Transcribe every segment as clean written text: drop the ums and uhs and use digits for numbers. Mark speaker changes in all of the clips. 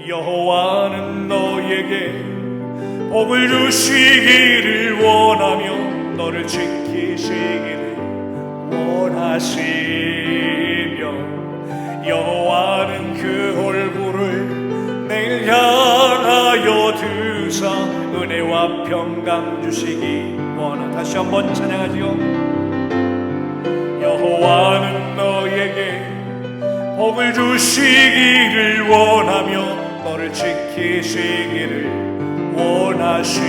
Speaker 1: 여호와는 너에게 복을 주시기를 원하며 너를 지키시기를 원하시며 여호와는 그 얼굴을 내일 향하여 드사 은혜와 평강 주시기 원하. 다시 한번 찬양하지요. 여호와는 너에게 복을 주시기를 원하며 너를 지키시기를 원하시며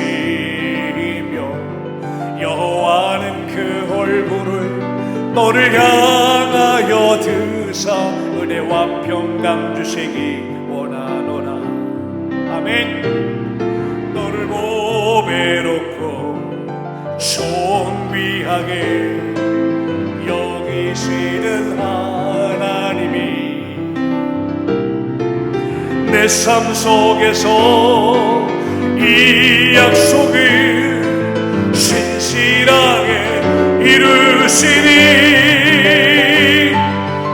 Speaker 1: 여호와는 그 얼굴을 너를 향하여 드사 은혜와 평강 주시기 원하노라. 아멘. 너를 보배롭고 존귀하게 여기시는 하나님이 내 삶 속에서 이 약속을 신실하게 이루시니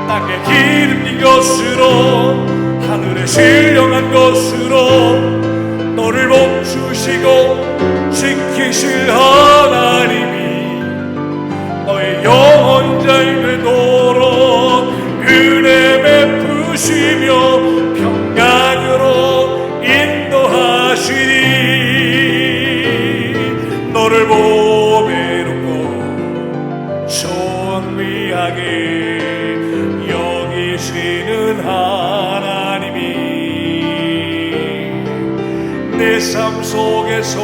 Speaker 1: 땅에 기름진 것으로 하늘에 신령한 것으로 너를 멈추시고 지키실 하나님이 너의 영혼자이 되도록 은혜 베푸시며 평강으로 인도하시니 너를 보배롭고 존귀하게 여기시는 하나님이 내 삶 속에서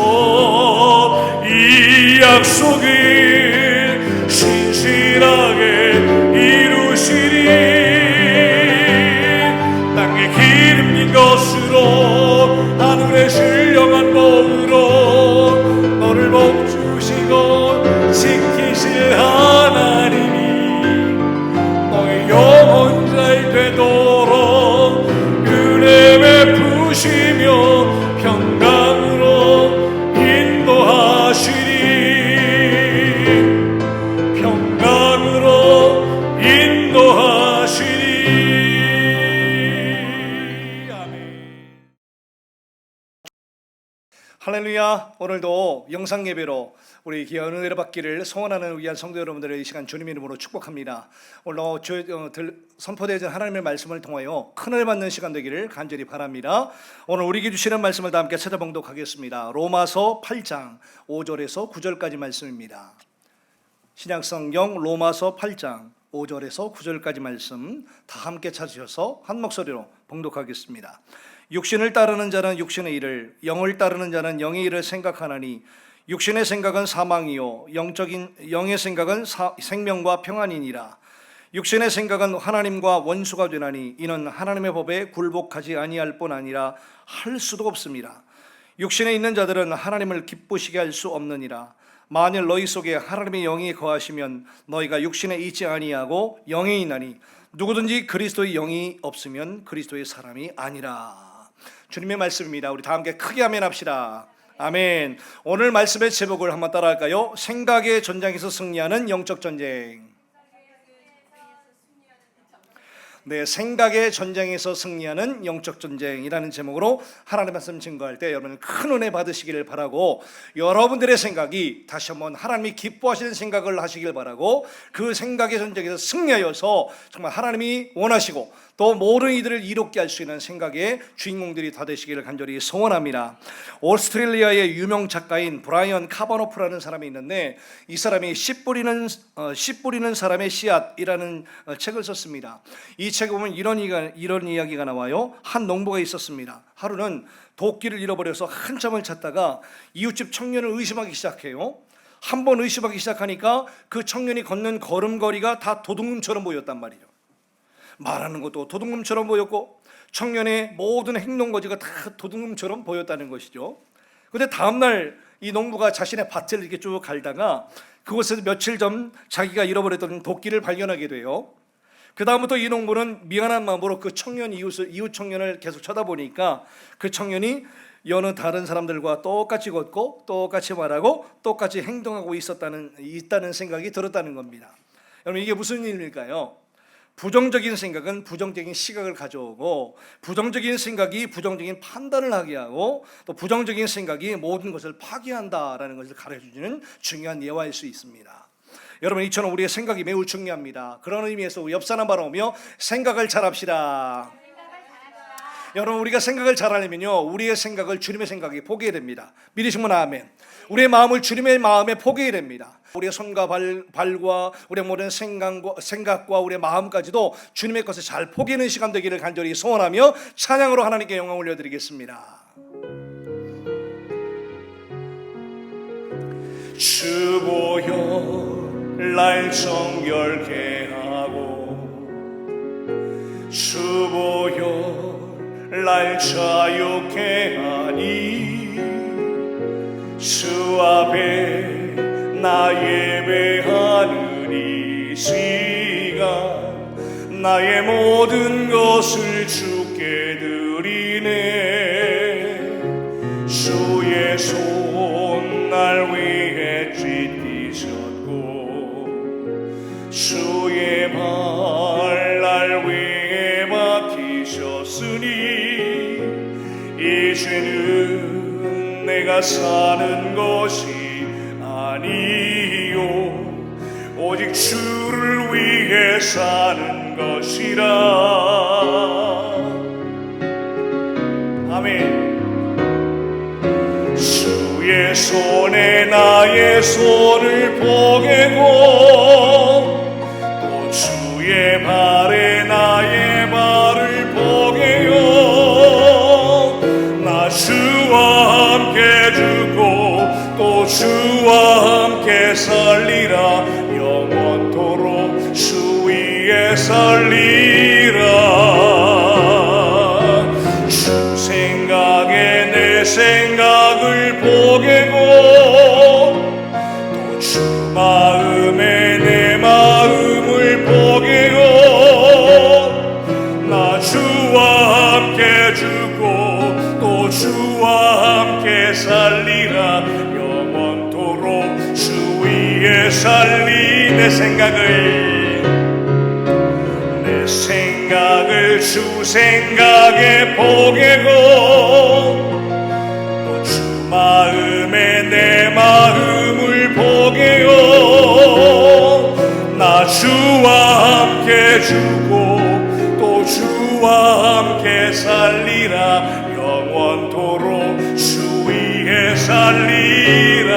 Speaker 1: 이 약속을 신실하게 이루시리 땅에 기름진 것으로 하늘에 신령한 복으로 너를 멈추시고 지키실 하나님이 너의 영혼자이 되도록 은혜 베푸시며 평강으로 인도하시리 평강으로 인도하시리. 아멘. 할렐루야. 오늘도 영상 예배로 우리 귀한 은혜를 받기를 소원하는 위한 성도 여러분들의 이 시간 주님 이름으로 축복합니다. 오늘 선포되어진 하나님의 말씀을 통하여 큰 은혜 받는 시간 되기를 간절히 바랍니다. 오늘 우리에게 주시는 말씀을 다 함께 찾아봉독하겠습니다. 로마서 8장 5절에서 9절까지 말씀입니다. 신약성경 로마서 8장 5절에서 9절까지 말씀 다 함께 찾으셔서 한 목소리로 봉독하겠습니다. 육신을 따르는 자는 육신의 일을, 영을 따르는 자는 영의 일을 생각하나니 육신의 생각은 사망이요 영의 생각은 생명과 평안이니라. 육신의 생각은 하나님과 원수가 되나니 이는 하나님의 법에 굴복하지 아니할 뿐 아니라 할 수도 없습니다. 육신에 있는 자들은 하나님을 기쁘시게 할 수 없느니라. 만일 너희 속에 하나님의 영이 거하시면 너희가 육신에 있지 아니하고 영에 있나니 누구든지 그리스도의 영이 없으면 그리스도의 사람이 아니라. 주님의 말씀입니다. 우리 다 함께 크게 아멘 합시다. 아멘. 오늘 말씀의 제목을 한번 따라할까요? 생각의 전장에서 승리하는 영적 전쟁. 네, 생각의 전쟁에서 승리하는 영적 전쟁이라는 제목으로 하나님의 말씀 증거할 때 여러분 큰 은혜 받으시기를 바라고, 여러분들의 생각이 다시 한번 하나님이 기뻐하시는 생각을 하시길 바라고, 그 생각의 전쟁에서 승리하여서 정말 하나님이 원하시고 또 모든 이들을 이롭게 할 수 있는 생각의 주인공들이 다 되시기를 간절히 소원합니다. 오스트레일리아의 유명 작가인 브라이언 카바노프라는 사람이 있는데, 이 사람이 씨 뿌리는 사람의 씨앗이라는 책을 썼습니다. 이 책에 보면 이런 이야기가 나와요. 한 농부가 있었습니다. 하루는 도끼를 잃어버려서 한참을 찾다가 이웃집 청년을 의심하기 시작해요. 한 번 의심하기 시작하니까 그 청년이 걷는 걸음걸이가 다 도둑놈처럼 보였단 말이에요. 말하는 것도 도둑놈처럼 보였고 청년의 모든 행동거지가 다 도둑놈처럼 보였다는 것이죠. 그런데 다음날 이 농부가 자신의 밭을 이렇게 쭉 갈다가 그곳에서 며칠 전 자기가 잃어버렸던 도끼를 발견하게 돼요. 그 다음부터 이 농부는 미안한 마음으로 그 이웃 청년을 계속 쳐다보니까 그 청년이 여느 다른 사람들과 똑같이 걷고 똑같이 말하고 똑같이 행동하고 있다는 생각이 들었다는 겁니다. 여러분, 이게 무슨 일일까요? 부정적인 생각은 부정적인 시각을 가져오고, 부정적인 생각이 부정적인 판단을 하게 하고, 또 부정적인 생각이 모든 것을 파괴한다라는 것을 가르쳐주는 중요한 예화일 수 있습니다. 여러분, 이처럼 우리의 생각이 매우 중요합니다. 그런 의미에서 우리 옆 사람 바라보며 생각을 잘합시다. 여러분, 우리가 생각을 잘하려면요, 우리의 생각을 주님의 생각에 포기해야 됩니다. 믿으시면 아멘. 우리의 마음을 주님의 마음에 포기해야 됩니다. 우리의 손과 발과 우리의 모든 생각과 우리의 마음까지도 주님의 것을 잘 포기하는 시간 되기를 간절히 소원하며 찬양으로 하나님께 영광 올려드리겠습니다. 주 보혈 날 정결케 하고, 주 보혈 날 자유케 하니, 주 앞에 나 예배하는 이 시간 나의 모든 것을 주께 드리네. 주의 손 날 위해 찢기셨고, 주의 발 날 위해 박히셨으니, 이제는 내가 사는 것이 아니요 오직 주를 위해 사는 것이라. 아멘. 주의 손에 나의 손을 포개고, 또 주의 발에 나의 발을 포개요. 나 주와 함께 죽고 또 주와 함께 살리라. 영원토록 주 위에 살리라. 주 생각에 내 생각을 포개고, 또 주 마음에 내 마음을 포개요. 나 주와 함께 죽고 또 주와 함께 살리라. 영원토록 주 위에 살리. 내 생각을 주 생각에 포개고, 또 주 마음에 내 마음을 포개요. 나 주와 함께 죽고 또 주와 함께 살리라. 영원토록 주 위에 살리라.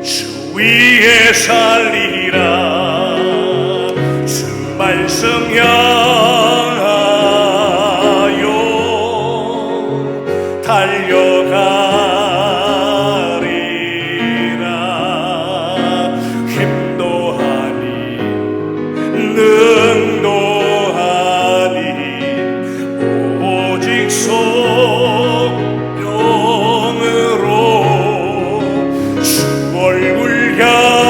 Speaker 1: 주 위에 살리라. 주 말씀 향하여 달려가리라. 힘도 하니 능도 하니 오직 성령으로 주 얼굴 향하여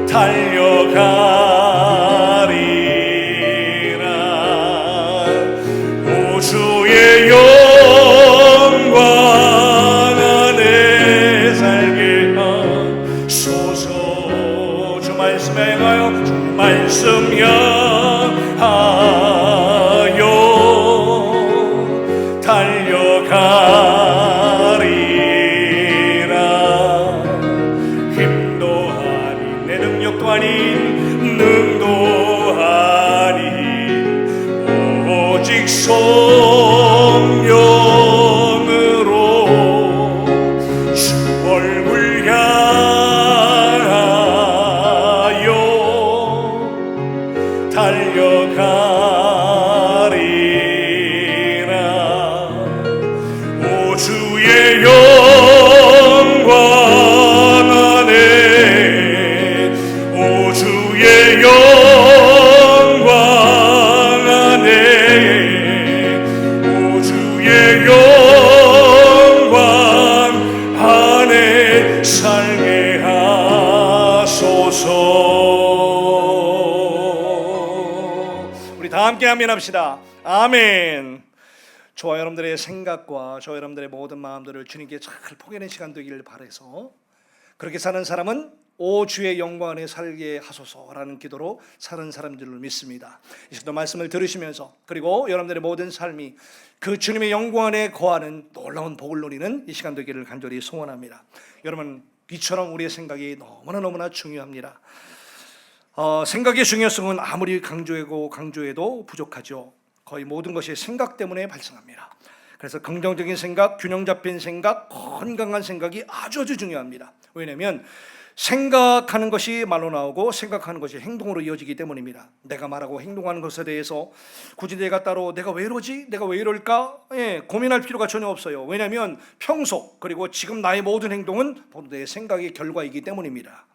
Speaker 1: 달려가리라. 오 주의 영광 안에 살게 하소서. 주 말씀 향하여 주 말씀 향하여 달려가리라. 힘도 아닌 내 능력도 아닌 능도 아닌 오직 성령으로 주 얼굴 향하여 달려가리라. 오 주의 영광 안에, 오 주의 영광 안에, 오 주의 영광 안에 살게 하소서. 우리 다 함께 아멘 합시다. 아멘. 저와 여러분들의 생각과 저와 여러분들의 모든 마음들을 주님께 잘 포기하는 시간 되기를 바라서 그렇게 사는 사람은 오 주의 영광 안에 살게 하소서라는 기도로 사는 사람들을 믿습니다. 이 시간도 말씀을 들으시면서 그리고 여러분들의 모든 삶이 그 주님의 영광 안에 거하는 놀라운 복을 누리는 이 시간 되기를 간절히 소원합니다. 여러분, 이처럼 우리의 생각이 너무나 중요합니다. 생각의 중요성은 아무리 강조해도 부족하죠. 거의 모든 것이 생각 때문에 발생합니다. 그래서 긍정적인 생각, 균형 잡힌 생각, 건강한 생각이 아주 중요합니다. 왜냐하면 생각하는 것이 말로 나오고 생각하는 것이 행동으로 이어지기 때문입니다. 내가 말하고 행동하는 것에 대해서 굳이 내가 따로 내가 왜 이러지? 내가 왜 이럴까? 고민할 필요가 전혀 없어요. 왜냐하면 평소 그리고 지금 나의 모든 행동은 모두 내 생각의 결과이기 때문입니다.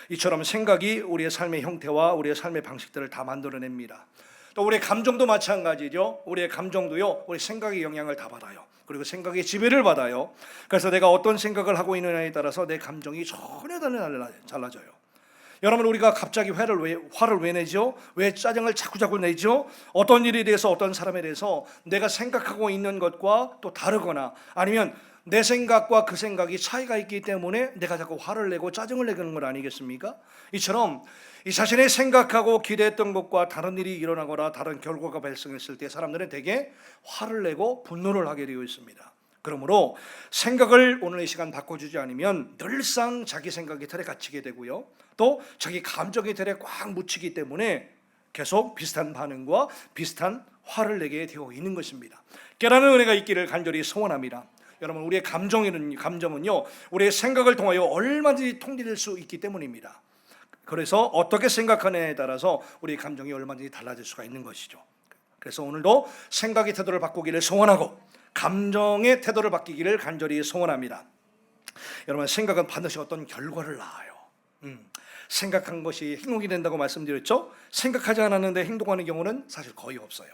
Speaker 1: 이처럼 생각이 우리의 삶의 형태와 우리의 삶의 방식들을 다 만들어냅니다. 또 우리의 감정도 마찬가지죠. 우리의 감정도요, 우리 생각의 영향을 다 받아요. 그리고 생각의 지배를 받아요. 그래서 내가 어떤 생각을 하고 있느냐에 따라서 내 감정이 전혀 달라져요. 여러분, 우리가 갑자기 화를 왜 내죠? 왜 짜증을 자꾸 내죠? 어떤 일에 대해서, 어떤 사람에 대해서 내가 생각하고 있는 것과 또 다르거나 아니면 내 생각과 그 생각이 차이가 있기 때문에 내가 자꾸 화를 내고 짜증을 내는 건 아니겠습니까? 이처럼 이 자신의 생각하고 기대했던 것과 다른 일이 일어나거나 다른 결과가 발생했을 때 사람들은 대개 화를 내고 분노를 하게 되어 있습니다. 그러므로 생각을 오늘 이 시간 바꿔주지 않으면 늘상 자기 생각의 틀에 갇히게 되고요, 또 자기 감정의 틀에 꽉 묻히기 때문에 계속 비슷한 반응과 비슷한 화를 내게 되어 있는 것입니다. 깨닫는 은혜가 있기를 간절히 소원합니다. 여러분, 우리의 감정은요, 우리의 생각을 통하여 얼마든지 통제될 수 있기 때문입니다. 그래서 어떻게 생각하느냐에 따라서 우리 감정이 얼마든지 달라질 수가 있는 것이죠. 그래서 오늘도 생각의 태도를 바꾸기를 소원하고 감정의 태도를 바뀌기를 간절히 소원합니다. 여러분, 생각은 반드시 어떤 결과를 낳아요. 생각한 것이 행동이 된다고 말씀드렸죠. 생각하지 않았는데 행동하는 경우는 사실 거의 없어요.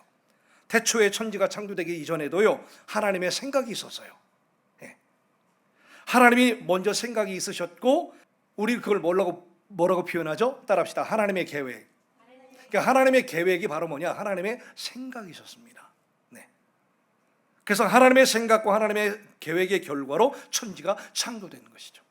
Speaker 1: 태초에 천지가 창조되기 이전에도요, 하나님의 생각이 있었어요. 하나님이 먼저 생각이 있으셨고, 우리 그걸 뭐라고 표현하죠? 따라합시다. 하나님의 계획. 그러니까 하나님의 계획이 바로 뭐냐? 하나님의 생각이 있었습니다. 그래서 하나님의 생각과 하나님의 계획의 결과로 천지가 창조되는 것이죠.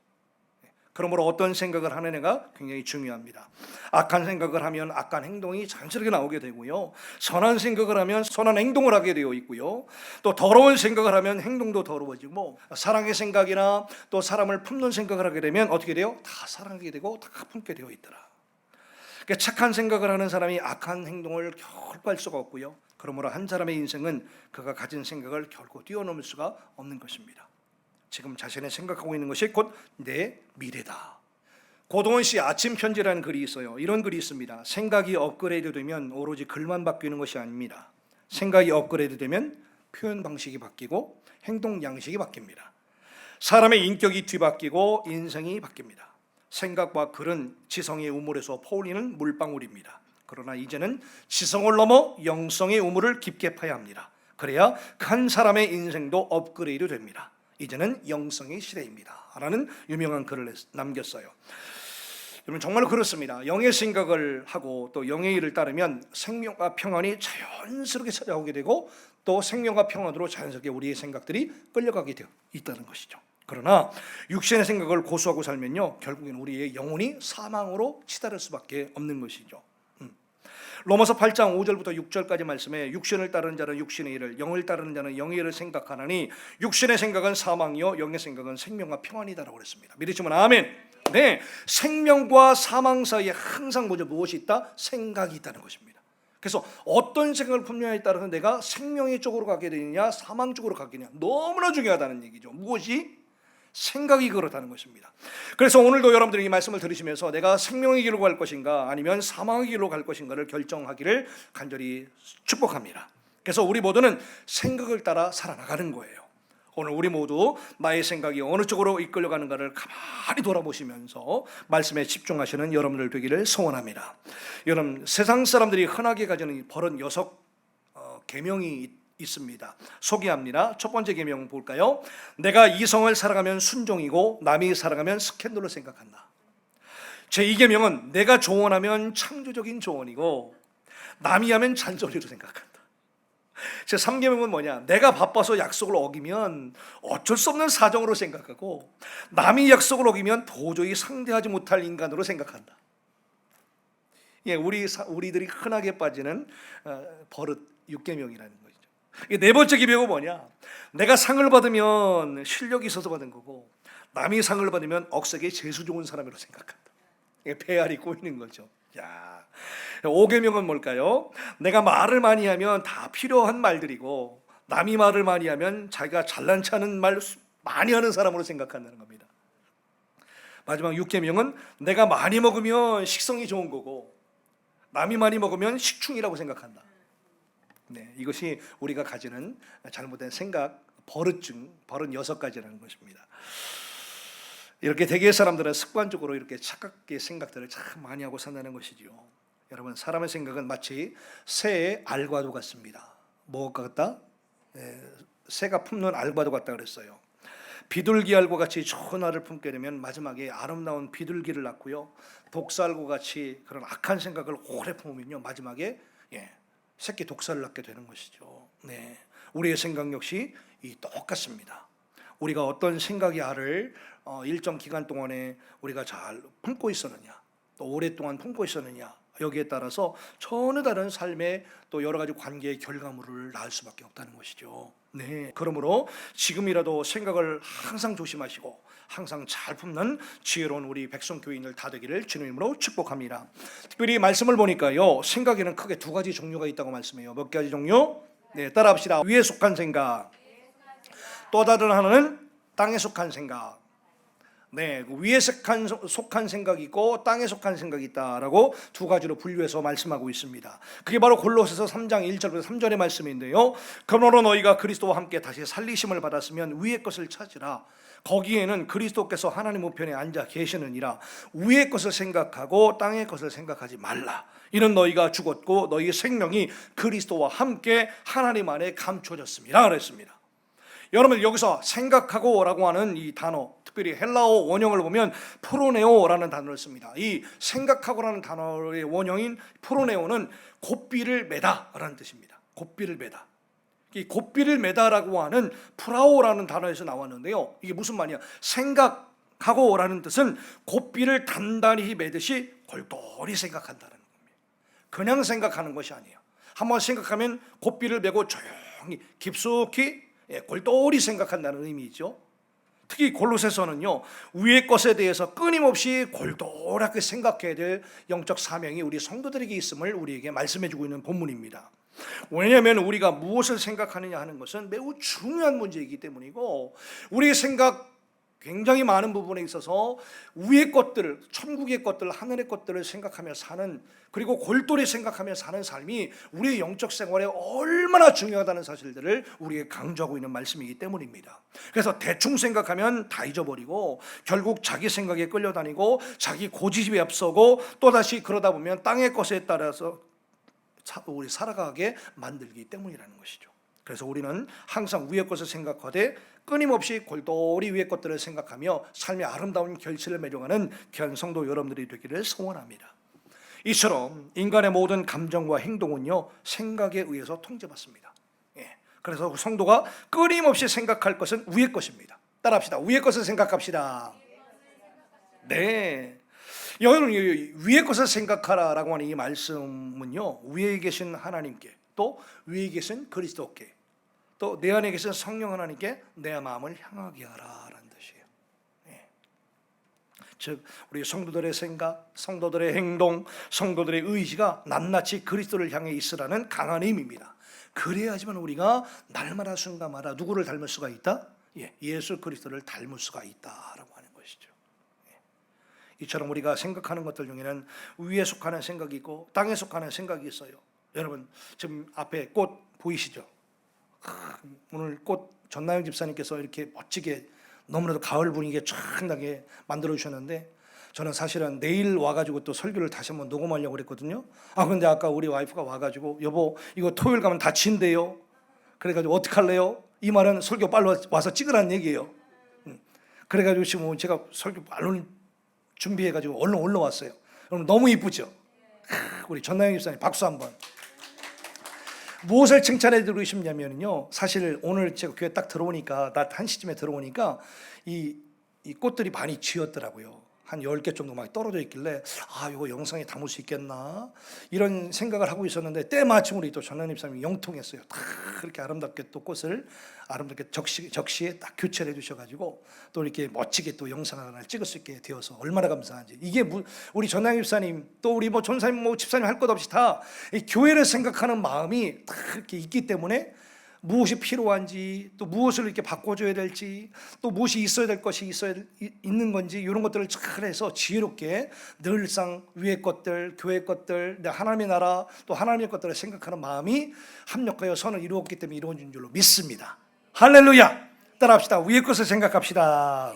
Speaker 1: 그러므로 어떤 생각을 하느냐가 굉장히 중요합니다. 악한 생각을 하면 악한 행동이 자연스럽게 나오게 되고요, 선한 생각을 하면 선한 행동을 하게 되어 있고요, 또 더러운 생각을 하면 행동도 더러워지고, 사랑의 생각이나 또 사람을 품는 생각을 하게 되면 어떻게 돼요? 다 사랑하게 되고 다 품게 되어 있더라. 그러니까 착한 생각을 하는 사람이 악한 행동을 결코 할 수가 없고요, 그러므로 한 사람의 인생은 그가 가진 생각을 결코 뛰어넘을 수가 없는 것입니다. 지금 자신이 생각하고 있는 것이 곧 내 미래다. 고동원 씨 아침 편지라는 글이 있어요. 이런 글이 있습니다. 생각이 업그레이드 되면 오로지 글만 바뀌는 것이 아닙니다. 생각이 업그레이드 되면 표현 방식이 바뀌고 행동 양식이 바뀝니다. 사람의 인격이 뒤바뀌고 인생이 바뀝니다. 생각과 글은 지성의 우물에서 퍼올리는 물방울입니다. 그러나 이제는 지성을 넘어 영성의 우물을 깊게 파야 합니다. 그래야 한 사람의 인생도 업그레이드 됩니다. 이제는 영성의 시대입니다 라는 유명한 글을 남겼어요. 여러분, 정말로 그렇습니다. 영의 생각을 하고 또 영의 일을 따르면 생명과 평안이 자연스럽게 찾아오게 되고, 또 생명과 평안으로 자연스럽게 우리의 생각들이 끌려가게 되어 있다는 것이죠. 그러나 육신의 생각을 고수하고 살면요, 결국엔 우리의 영혼이 사망으로 치달을 수밖에 없는 것이죠. 로마서 8장 5절부터 6절까지 말씀에 육신을 따르는 자는 육신의 일을, 영을 따르는 자는 영의 일을 생각하나니 육신의 생각은 사망이요 영의 생각은 생명과 평안이다라고 그랬습니다. 믿으시면 아멘. 네, 생명과 사망 사이에 항상 무엇이 있다? 생각이 있다는 것입니다. 그래서 어떤 생각을 품느냐에 따라서 내가 생명의 쪽으로 가게 되느냐 사망 쪽으로 가겠느냐 너무나 중요하다는 얘기죠. 무엇이? 생각이 그렇다는 것입니다. 그래서 오늘도 여러분들이 이 말씀을 들으시면서 내가 생명의 길로 갈 것인가 아니면 사망의 길로 갈 것인가를 결정하기를 간절히 축복합니다. 그래서 우리 모두는 생각을 따라 살아나가는 거예요. 오늘 우리 모두 나의 생각이 어느 쪽으로 이끌려가는가를 가만히 돌아보시면서 말씀에 집중하시는 여러분들 되기를 소원합니다. 여러분, 세상 사람들이 흔하게 가지는 버릇 6계명이 있습니다. 소개합니다. 첫 번째 계명 볼까요? 내가 이성을 살아가면 순종이고 남이 살아가면 스캔들로 생각한다. 제2계명은 내가 조언하면 창조적인 조언이고 남이 하면 잔소리로 생각한다. 제 3계명은 뭐냐? 내가 바빠서 약속을 어기면 어쩔 수 없는 사정으로 생각하고, 남이 약속을 어기면 도저히 상대하지 못할 인간으로 생각한다. 예, 우리들이 흔하게 빠지는 버릇 6계명이라는 거죠. 네 번째 계명은 뭐냐? 내가 상을 받으면 실력이 있어서 받은 거고, 남이 상을 받으면 억세게 재수 좋은 사람으로 생각한다. 이게 배알이 꼬이는 거죠. 야, 5계명은 뭘까요? 내가 말을 많이 하면 다 필요한 말들이고, 남이 말을 많이 하면 자기가 잘난 체 하는 말 많이 하는 사람으로 생각한다는 겁니다. 마지막 6계명은 내가 많이 먹으면 식성이 좋은 거고, 남이 많이 먹으면 식충이라고 생각한다. 네, 이것이 우리가 가지는 잘못된 생각, 버릇 6가지라는 것입니다. 이렇게 대개의 사람들은 습관적으로 이렇게 착각의 생각들을 참 많이 하고 산다는 것이지요. 여러분, 사람의 생각은 마치 새의 알과도 같습니다. 뭐가 같다? 새가 품는 알과도 같다 그랬어요. 비둘기 알과 같이 좋은 알을 품게 되면 마지막에 아름다운 비둘기를 낳고요, 독사알과 같이 그런 악한 생각을 오래 품으면요, 마지막에 새끼 독사를 낳게 되는 것이죠. 네, 우리의 생각 역시 똑같습니다. 우리가 어떤 생각의 알을 일정 기간 동안에 우리가 잘 품고 있었느냐, 또 오랫동안 품고 있었느냐, 여기에 따라서 전혀 다른 삶의 또 여러 가지 관계의 결과물을 낳을 수밖에 없다는 것이죠. 네, 그러므로 지금이라도 생각을 항상 조심하시고 항상 잘 품는 지혜로운 우리 백성교인들 다 되기를 주님 이름으로 축복합니다. 특별히 말씀을 보니까요, 생각에는 크게 2가지 종류가 있다고 말씀해요. 몇 가지 종류? 네, 따라합시다. 위에 속한 생각, 또 다른 하나는 땅에 속한 생각. 네, 위에 속한 생각이 있고 땅에 속한 생각이 있다라고 2가지로 분류해서 말씀하고 있습니다. 그게 바로 골로새서 3장 1절부터 3절의 말씀인데요. 그러므로 너희가 그리스도와 함께 다시 살리심을 받았으면 위의 것을 찾으라. 거기에는 그리스도께서 하나님 우편에 앉아 계시느니라. 위의 것을 생각하고 땅의 것을 생각하지 말라. 이는 너희가 죽었고 너희의 생명이 그리스도와 함께 하나님 안에 감춰졌습니다 그랬습니다. 여러분, 여기서 생각하고 라고 하는 이 단어, 특별히 헬라어 원형을 보면 프로네오라는 단어를 씁니다. 이 생각하고라는 단어의 원형인 프로네오는 곧비를 매다 라는 뜻입니다. 곧비를 매다. 이 곧비를 매다라고 하는 프라오라는 단어에서 나왔는데요, 이게 무슨 말이냐? 생각하고 라는 뜻은 곧비를 단단히 매듯이 골똘히 생각한다는 겁니다. 그냥 생각하는 것이 아니에요. 한번 생각하면 곧비를 매고 조용히 깊숙이 골똘히 생각한다는 의미죠. 특히 골로새서는요, 위의 것에 대해서 끊임없이 골똘하게 생각해야 될 영적 사명이 우리 성도들에게 있음을 우리에게 말씀해주고 있는 본문입니다. 왜냐하면 우리가 무엇을 생각하느냐 하는 것은 매우 중요한 문제이기 때문이고, 우리의 생각 굉장히 많은 부분에 있어서 위의 것들, 천국의 것들, 하늘의 것들을 생각하며 사는, 그리고 골똘히 생각하며 사는 삶이 우리의 영적 생활에 얼마나 중요하다는 사실들을 우리에게 강조하고 있는 말씀이기 때문입니다. 그래서 대충 생각하면 다 잊어버리고 결국 자기 생각에 끌려다니고 자기 고집에 앞서고 또다시 그러다 보면 땅의 것에 따라서 우리 살아가게 만들기 때문이라는 것이죠. 그래서 우리는 항상 위의 것을 생각하되 끊임없이 골똘히 위의 것들을 생각하며 삶의 아름다운 결실을 맺어가는 귀한 성도 여러분들이 되기를 소원합니다. 이처럼 인간의 모든 감정과 행동은요, 생각에 의해서 통제받습니다. 그래서 성도가 끊임없이 생각할 것은 위의 것입니다. 따라합시다. 위의 것을 생각합시다. 네, 여러분, 위의 것을 생각하라라고 하는 이 말씀은요, 위에 계신 하나님께, 또 위에 계신 그리스도께, 또 내 안에 계신 성령 하나님께 내 마음을 향하게 하라라는 뜻이에요. 즉 우리 성도들의 생각, 성도들의 행동, 성도들의 의지가 낱낱이 그리스도를 향해 있으라는 강한 의미입니다. 그래야지만 우리가 날마다 순간마다 누구를 닮을 수가 있다? 예수 그리스도를 닮을 수가 있다라고 하는 것이죠. 이처럼 우리가 생각하는 것들 중에는 위에 속하는 생각이 있고 땅에 속하는 생각이 있어요. 여러분, 지금 앞에 꽃 보이시죠? 오늘 꽃 전나영 집사님께서 이렇게 멋지게 너무나도 가을 분위기에 촥나게 만들어 주셨는데, 저는 사실은 내일 와가지고 또 설교를 다시 한번 녹음하려고 그랬거든요. 근데 아까 우리 와이프가 와가지고 여보 이거 토요일 가면 다친대요. 그래가지고 어떡할래요? 이 말은 설교 빨리 와서 찍으라는 얘기예요. 그래가지고 지금 제가 설교 빨리 준비해가지고 얼른 올라왔어요. 여러분 너무 이쁘죠? 우리 전나영 집사님 박수 한번. 무엇을 칭찬해 드리고 싶냐면요, 사실 오늘 제가 교회 딱 들어오니까, 낮 1시쯤에 들어오니까 이 꽃들이 많이 지었더라고요. 한 10개 정도 막 떨어져 있길래 이거 영상에 담을 수 있겠나 이런 생각을 하고 있었는데, 때마침 우리 또 전원님 사님이 영통했어요. 다 그렇게 아름답게 또 꽃을 아름답게 적시에 딱 교체를 해주셔가지고 또 이렇게 멋지게 또 영상을 하나 찍을 수 있게 되어서 얼마나 감사한지. 이게 우리 전남님 집사님 또 우리 뭐 전사님 뭐 집사님 할 것 없이 다 이 교회를 생각하는 마음이 다 이렇게 있기 때문에 무엇이 필요한지, 또 무엇을 이렇게 바꿔줘야 될지, 또 무엇이 있어야 될 것이 있는 건지, 이런 것들을 잘 해서 지혜롭게 늘상 위의 것들, 교회 것들, 하나님의 나라, 또 하나님의 것들을 생각하는 마음이 합력하여 선을 이루었기 때문에 이루어진 줄로 믿습니다. 할렐루야. 따라합시다. 위의 것을 생각합시다.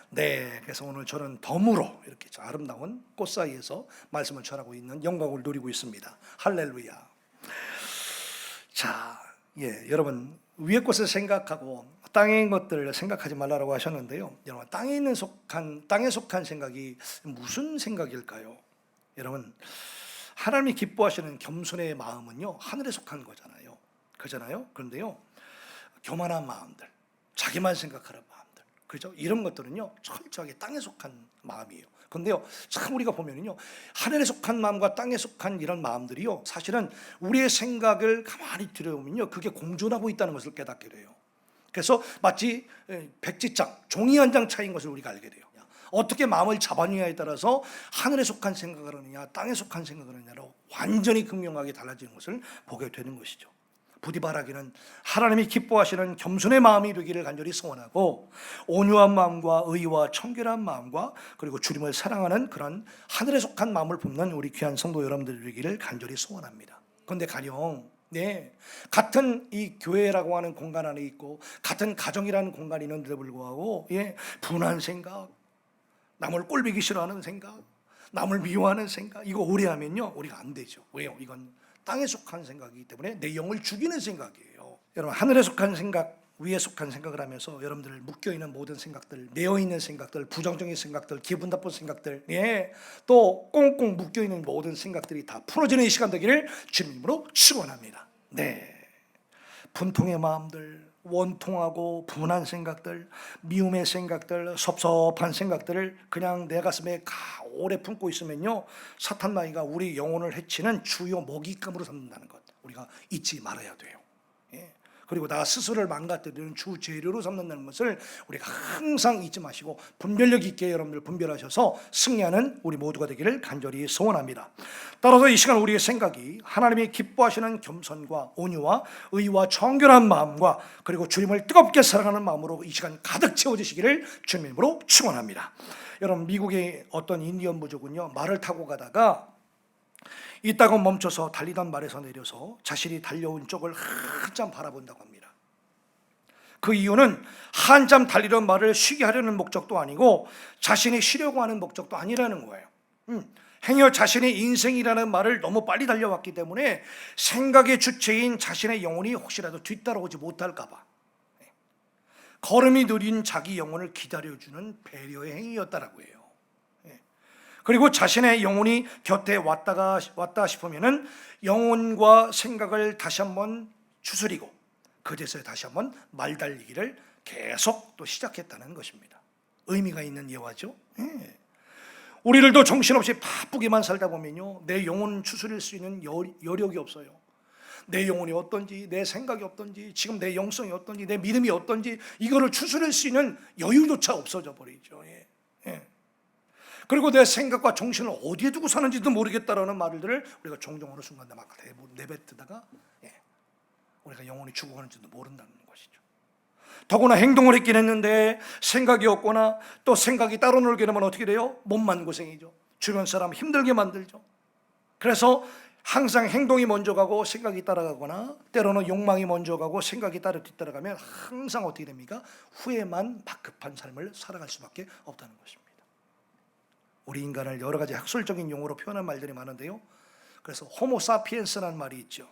Speaker 1: 네, 그래서 오늘 저는 덤으로 이렇게 아름다운 꽃 사이에서 말씀을 전하고 있는 영광을 누리고 있습니다. 할렐루야. 자, 여러분, 위의 것을 생각하고 땅의 것들을 생각하지 말라고 하셨는데요. 여러분, 땅에 속한 생각이 무슨 생각일까요? 여러분, 하나님이 기뻐하시는 겸손의 마음은요, 하늘에 속한 거잖아요. 그잖아요. 그런데요, 교만한 마음들, 자기만 생각하는 마음들, 그죠? 이런 것들은요, 철저하게 땅에 속한 마음이에요. 근데요, 참 우리가 보면은요, 하늘에 속한 마음과 땅에 속한 이런 마음들이요, 사실은 우리의 생각을 가만히 들여보면요, 그게 공존하고 있다는 것을 깨닫게 돼요. 그래서 마치 백지장, 종이 한 장 차이인 것을 우리가 알게 돼요. 어떻게 마음을 잡았느냐에 따라서 하늘에 속한 생각을 하느냐, 땅에 속한 생각을 하느냐로 완전히 극명하게 달라지는 것을 보게 되는 것이죠. 부디 바라기는 하나님이 기뻐하시는 겸손의 마음이 되기를 간절히 소원하고, 온유한 마음과 의와 청결한 마음과 그리고 주님을 사랑하는 그런 하늘에 속한 마음을 품는 우리 귀한 성도 여러분들 되기를 간절히 소원합니다. 그런데 가령 같은 이 교회라고 하는 공간 안에 있고 같은 가정이라는 공간이 있는데도 불구하고 분한 생각, 남을 꼴보기 싫어하는 생각, 남을 미워하는 생각, 이거 오래 하면요, 우리가 안 되죠. 왜요? 이건 땅에 속한 생각이기 때문에 내 영을 죽이는 생각이에요. 여러분, 하늘에 속한 생각, 위에 속한 생각을 하면서 여러분들 묶여있는 모든 생각들, 내어있는 생각들, 부정적인 생각들, 기분 나쁜 생각들, 또 꽁꽁 묶여있는 모든 생각들이 다 풀어지는 이 시간 되기를 주님으로 축원합니다. 분통의 마음들, 원통하고 분한 생각들, 미움의 생각들, 섭섭한 생각들을 그냥 내 가슴에 오래 품고 있으면요, 사탄 마귀가 우리 영혼을 해치는 주요 먹잇감으로 삼는다는 것, 우리가 잊지 말아야 돼요. 그리고 나 스스로를 망가뜨리는 주 재료로 삼는다는 것을 우리가 항상 잊지 마시고 분별력 있게 여러분들 분별하셔서 승리하는 우리 모두가 되기를 간절히 소원합니다. 따라서 이 시간 우리의 생각이 하나님이 기뻐하시는 겸손과 온유와 의와 청결한 마음과 그리고 주님을 뜨겁게 사랑하는 마음으로 이 시간 가득 채워지시기를 주님으로 축원합니다. 여러분, 미국의 어떤 인디언 부족은요, 말을 타고 가다가 이따가 멈춰서 달리던 말에서 내려서 자신이 달려온 쪽을 한참 바라본다고 합니다. 그 이유는 한참 달리던 말을 쉬게 하려는 목적도 아니고 자신이 쉬려고 하는 목적도 아니라는 거예요. 행여 자신의 인생이라는 말을 너무 빨리 달려왔기 때문에 생각의 주체인 자신의 영혼이 혹시라도 뒤따라오지 못할까 봐 걸음이 느린 자기 영혼을 기다려주는 배려의 행위였다라고 해요. 그리고 자신의 영혼이 곁에 왔다 싶으면은 영혼과 생각을 다시 한번 추스리고 그제서야 다시 한번 말달리기를 계속 또 시작했다는 것입니다. 의미가 있는 예화죠. 우리들도 정신없이 바쁘게만 살다 보면요, 내 영혼 추스릴 수 있는 여력이 없어요. 내 영혼이 어떤지, 내 생각이 어떤지, 지금 내 영성이 어떤지, 내 믿음이 어떤지, 이거를 추스릴 수 있는 여유조차 없어져 버리죠. 그리고 내 생각과 정신을 어디에 두고 사는지도 모르겠다라는 말들을 우리가 종종 어느 순간에 막 내뱉다가 우리가 영혼이 죽어가는지도 모른다는 것이죠. 더구나 행동을 했긴 했는데 생각이 없거나 또 생각이 따로 놀게 되면 어떻게 돼요? 몸만 고생이죠. 주변 사람 힘들게 만들죠. 그래서 항상 행동이 먼저 가고 생각이 따라가거나 때로는 욕망이 먼저 가고 생각이 뒤따라가면 항상 어떻게 됩니까? 후회만 막급한 삶을 살아갈 수밖에 없다는 것입니다. 우리 인간을 여러 가지 학술적인 용어로 표현한 말들이 많은데요, 그래서 호모사피엔스라는 말이 있죠.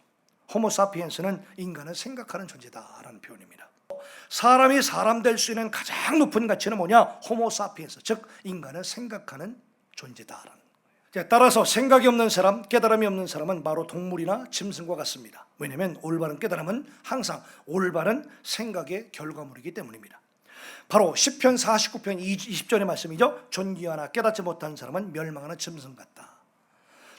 Speaker 1: 호모사피엔스는 인간은 생각하는 존재다라는 표현입니다. 사람이 사람 될 수 있는 가장 높은 가치는 뭐냐? 호모사피엔스, 즉 인간은 생각하는 존재다라는 거예요. 따라서 생각이 없는 사람, 깨달음이 없는 사람은 바로 동물이나 짐승과 같습니다. 왜냐하면 올바른 깨달음은 항상 올바른 생각의 결과물이기 때문입니다. 바로 시편 49편 20절의 말씀이죠. 존귀하나 깨닫지 못한 사람은 멸망하는 짐승 같다.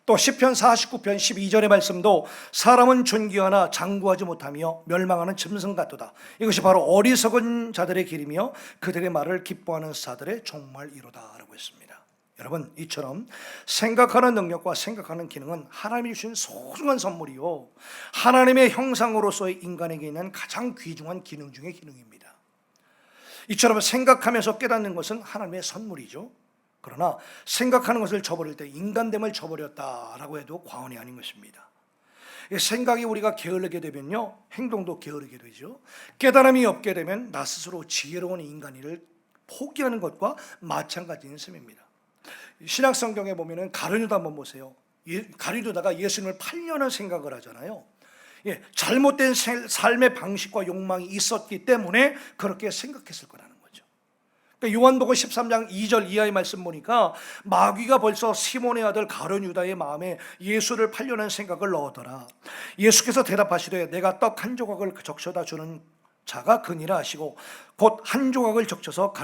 Speaker 1: 또 시편 49편 12절의 말씀도 사람은 존귀하나 장구하지 못하며 멸망하는 짐승 같도다. 이것이 바로 어리석은 자들의 길이며 그들의 말을 기뻐하는 자들의 종말이로다 라고 했습니다. 여러분, 이처럼 생각하는 능력과 생각하는 기능은 하나님이 주신 소중한 선물이요, 하나님의 형상으로서의 인간에게 있는 가장 귀중한 기능 중의 기능입니다. 이처럼 생각하면서 깨닫는 것은 하나님의 선물이죠. 그러나 생각하는 것을 저버릴 때 인간됨을 저버렸다라고 해도 과언이 아닌 것입니다. 생각이 우리가 게으르게 되면요, 행동도 게으르게 되죠. 깨달음이 없게 되면 나 스스로 지혜로운 인간이를 포기하는 것과 마찬가지인 셈입니다. 신약 성경에 보면은 가룟유다 한번 보세요. 가룟유다가 예수님을 팔려는 생각을 하잖아요. 잘못된 삶의 방식과 욕망이 있었기 때문에 그렇게 생각했을 거라는 거죠. 그러니까 요한복음 13장 2절 이하의 말씀 보니까 마귀가 벌써 시몬의 아들 가룟유다의 마음에 예수를 팔려는 생각을 넣었더라. 예수께서 대답하시되 내가 떡 한 조각을 적셔다 주는 자가 그니라 하시고 곧 한 조각을 적셔서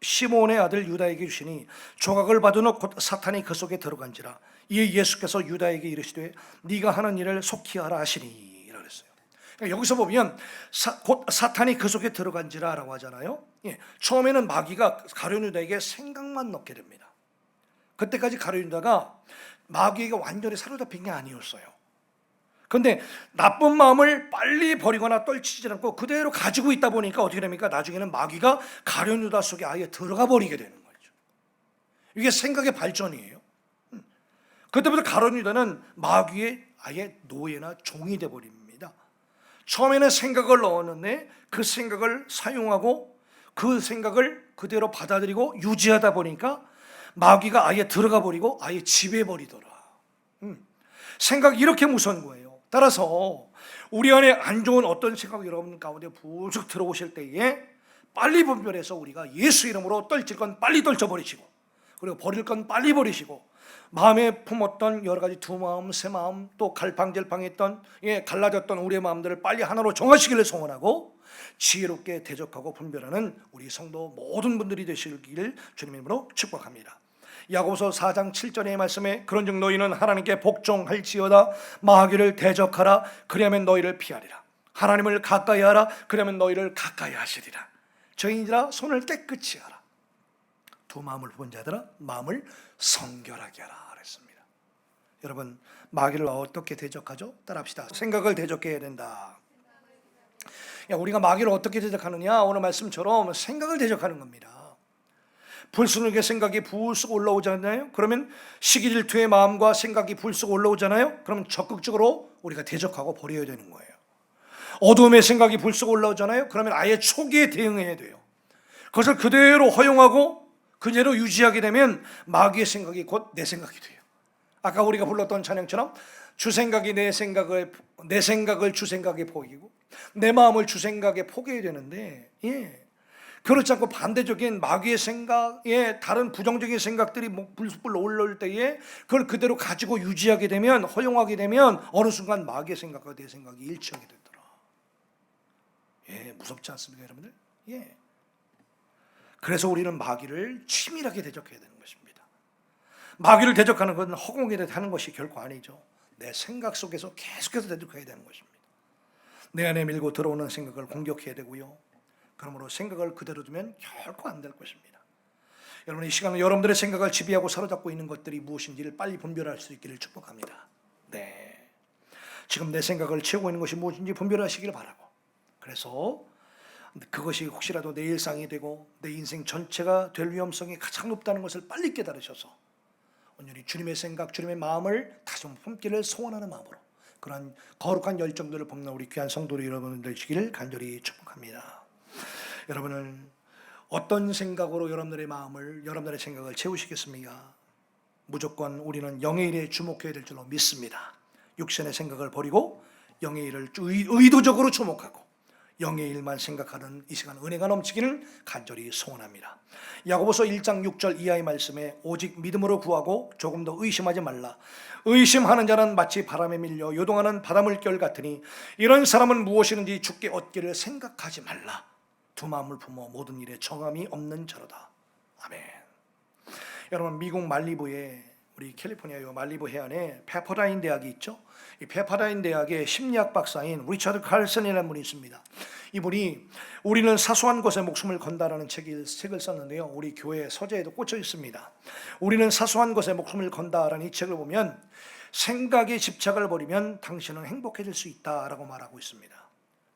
Speaker 1: 시몬의 아들 유다에게 주시니 조각을 받은 후 곧 사탄이 그 속에 들어간지라. 이에 예수께서 유다에게 이르시되 네가 하는 일을 속히 하라 하시니 라고 했어요. 그러니까 여기서 보면 곧 사탄이 그 속에 들어간지라 라고 하잖아요. 처음에는 마귀가 가룟유다에게 생각만 넣게 됩니다. 그때까지 가룟유다가 마귀에게 완전히 사로잡힌 게 아니었어요. 그런데 나쁜 마음을 빨리 버리거나 떨치지 않고 그대로 가지고 있다 보니까 어떻게 됩니까? 나중에는 마귀가 가룟유다 속에 아예 들어가 버리게 되는 거죠. 이게 생각의 발전이에요. 그때부터 가룟유다는 마귀의 아예 노예나 종이 되어버립니다. 처음에는 생각을 넣었는데 그 생각을 사용하고 그 생각을 그대로 받아들이고 유지하다 보니까 마귀가 아예 들어가 버리고 아예 지배해버리더라. 생각이 이렇게 무서운 거예요. 따라서 우리 안에 안 좋은 어떤 생각이 여러분 가운데 부쩍 들어오실 때에 빨리 분별해서 우리가 예수 이름으로 떨칠 건 빨리 떨쳐버리시고, 그리고 버릴 건 빨리 버리시고, 마음에 품었던 여러 가지 두 마음, 세 마음, 또 갈팡질팡했던 갈라졌던 우리의 마음들을 빨리 하나로 정하시기를 소원하고 지혜롭게 대적하고 분별하는 우리 성도 모든 분들이 되시기를 주님의 이름으로 축복합니다. 야고보서 4장 7절의 말씀에 그런즉 너희는 하나님께 복종할지어다 마귀를 대적하라 그리하면 너희를 피하리라. 하나님을 가까이 하라 그러면 너희를 가까이 하시리라. 죄인이라 손을 깨끗이 하라. 두 마음을 본 자들아 마음을 성결하게 하라 그랬습니다. 여러분, 마귀를 어떻게 대적하죠? 따라합시다. 생각을 대적해야 된다. 우리가 마귀를 어떻게 대적하느냐? 오늘 말씀처럼 생각을 대적하는 겁니다. 불순하게 생각이 불쑥 올라오잖아요. 그러면 시기질투의 마음과 생각이 불쑥 올라오잖아요. 그러면 적극적으로 우리가 대적하고 버려야 되는 거예요. 어둠의 생각이 불쑥 올라오잖아요. 그러면 아예 초기에 대응해야 돼요. 그것을 그대로 허용하고 그대로 유지하게 되면 마귀의 생각이 곧 내 생각이 돼요. 아까 우리가 불렀던 찬양처럼 주 생각이 내 생각을 주 생각에 포기고 내 마음을 주 생각에 포기해야 되는데 그렇지 않고 반대적인 마귀의 생각에 다른 부정적인 생각들이 불쑥 올라올 때에 그걸 그대로 가지고 유지하게 되면, 허용하게 되면 어느 순간 마귀의 생각과 내 생각이 일치하게 되더라. 무섭지 않습니까 여러분들? 그래서 우리는 마귀를 치밀하게 대적해야 되는 것입니다. 마귀를 대적하는 것은 허공에 하는 것이 결코 아니죠. 내 생각 속에서 계속해서 대적해야 되는 것입니다. 내 안에 밀고 들어오는 생각을 공격해야 되고요. 그러므로 생각을 그대로 두면 결코 안 될 것입니다. 여러분, 이 시간은 여러분들의 생각을 지배하고 사로잡고 있는 것들이 무엇인지를 빨리 분별할 수 있기를 축복합니다. 지금 내 생각을 채우고 있는 것이 무엇인지 분별하시기를 바라고, 그래서 그것이 혹시라도 내 일상이 되고 내 인생 전체가 될 위험성이 가장 높다는 것을 빨리 깨달으셔서 온전히 주님의 생각, 주님의 마음을 다시 한번 품기를 소원하는 마음으로 그런 거룩한 열정들을 품는 우리 귀한 성도들 여러분들 되시기를 간절히 축복합니다. 여러분은 어떤 생각으로 여러분들의 마음을, 여러분들의 생각을 채우시겠습니까? 무조건 우리는 영의 일에 주목해야 될 줄로 믿습니다. 육신의 생각을 버리고 영의 일을 의도적으로 주목하고 영의 일만 생각하는 이 시간 은혜가 넘치기를 간절히 소원합니다. 야고보서 1장 6절 이하의 말씀에 오직 믿음으로 구하고 조금 더 의심하지 말라. 의심하는 자는 마치 바람에 밀려 요동하는 바닷물결 같으니 이런 사람은 무엇이든지 주께 얻기를 생각하지 말라. 두 마음을 품어 모든 일에 정함이 없는 자로다. 아멘. 여러분, 미국 말리부에, 우리 캘리포니아 말리부 해안에 페퍼다인 대학이 있죠. 이 페퍼다인 대학의 심리학 박사인 리처드 칼슨이라는 분이 있습니다. 이분이 우리는 사소한 것에 목숨을 건다라는 책을 썼는데요. 우리 교회 서재에도 꽂혀 있습니다. 우리는 사소한 것에 목숨을 건다라는 이 책을 보면 생각에 집착을 버리면 당신은 행복해질 수 있다라고 말하고 있습니다.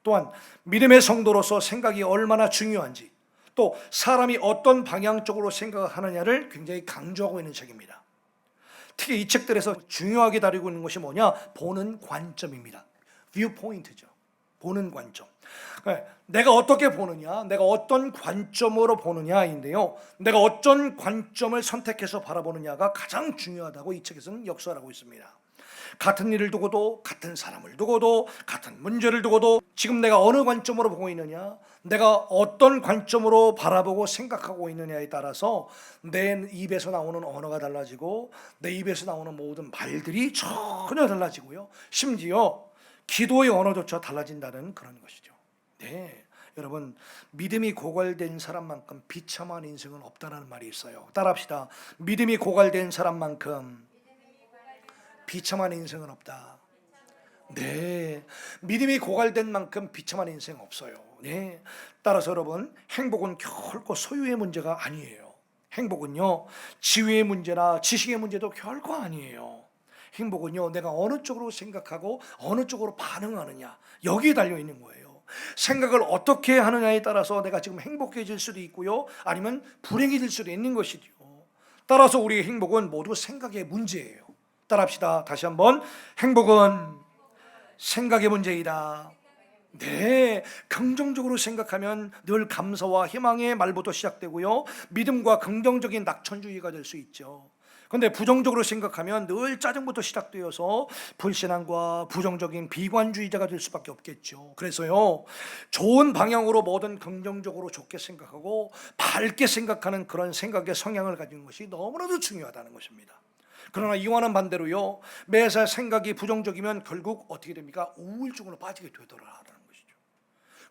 Speaker 1: 또한 믿음의 성도로서 생각이 얼마나 중요한지, 또 사람이 어떤 방향 쪽으로 생각하느냐를 굉장히 강조하고 있는 책입니다. 특히 이 책들에서 중요하게 다루고 있는 것이 뭐냐? 보는 관점입니다. 뷰포인트죠. 보는 관점. 내가 어떻게 보느냐, 내가 어떤 관점으로 보느냐인데요, 내가 어떤 관점을 선택해서 바라보느냐가 가장 중요하다고 이 책에서는 역설하고 있습니다. 같은 일을 두고도, 같은 사람을 두고도, 같은 문제를 두고도 지금 내가 어느 관점으로 보고 있느냐, 내가 어떤 관점으로 바라보고 생각하고 있느냐에 따라서 내 입에서 나오는 언어가 달라지고 내 입에서 나오는 모든 말들이 전혀 달라지고요, 심지어 기도의 언어조차 달라진다는 그런 것이죠. 네, 여러분, 믿음이 고갈된 사람만큼 비참한 인생은 없다는 말이 있어요. 따라합시다. 믿음이 고갈된 사람만큼 비참한 인생은 없다. 네, 믿음이 고갈된 만큼 비참한 인생 없어요. 네, 따라서 여러분, 행복은 결코 소유의 문제가 아니에요. 행복은요, 지위의 문제나 지식의 문제도 결코 아니에요. 행복은요, 내가 어느 쪽으로 생각하고 어느 쪽으로 반응하느냐, 여기에 달려 있는 거예요. 생각을 어떻게 하느냐에 따라서 내가 지금 행복해질 수도 있고요, 아니면 불행해질 수도 있는 것이죠. 따라서 우리의 행복은 모두 생각의 문제예요. 따라합시다. 다시 한번, 행복은 생각의 문제이다. 네, 긍정적으로 생각하면 늘 감사와 희망의 말부터 시작되고요, 믿음과 긍정적인 낙천주의가 될 수 있죠. 그런데 부정적으로 생각하면 늘 짜증부터 시작되어서 불신앙과 부정적인 비관주의자가 될 수밖에 없겠죠. 그래서요, 좋은 방향으로 뭐든 긍정적으로 좋게 생각하고 밝게 생각하는 그런 생각의 성향을 가진 것이 너무나도 중요하다는 것입니다. 그러나 이와는 반대로요, 매사 생각이 부정적이면 결국 어떻게 됩니까? 우울증으로 빠지게 되더라는 것이죠.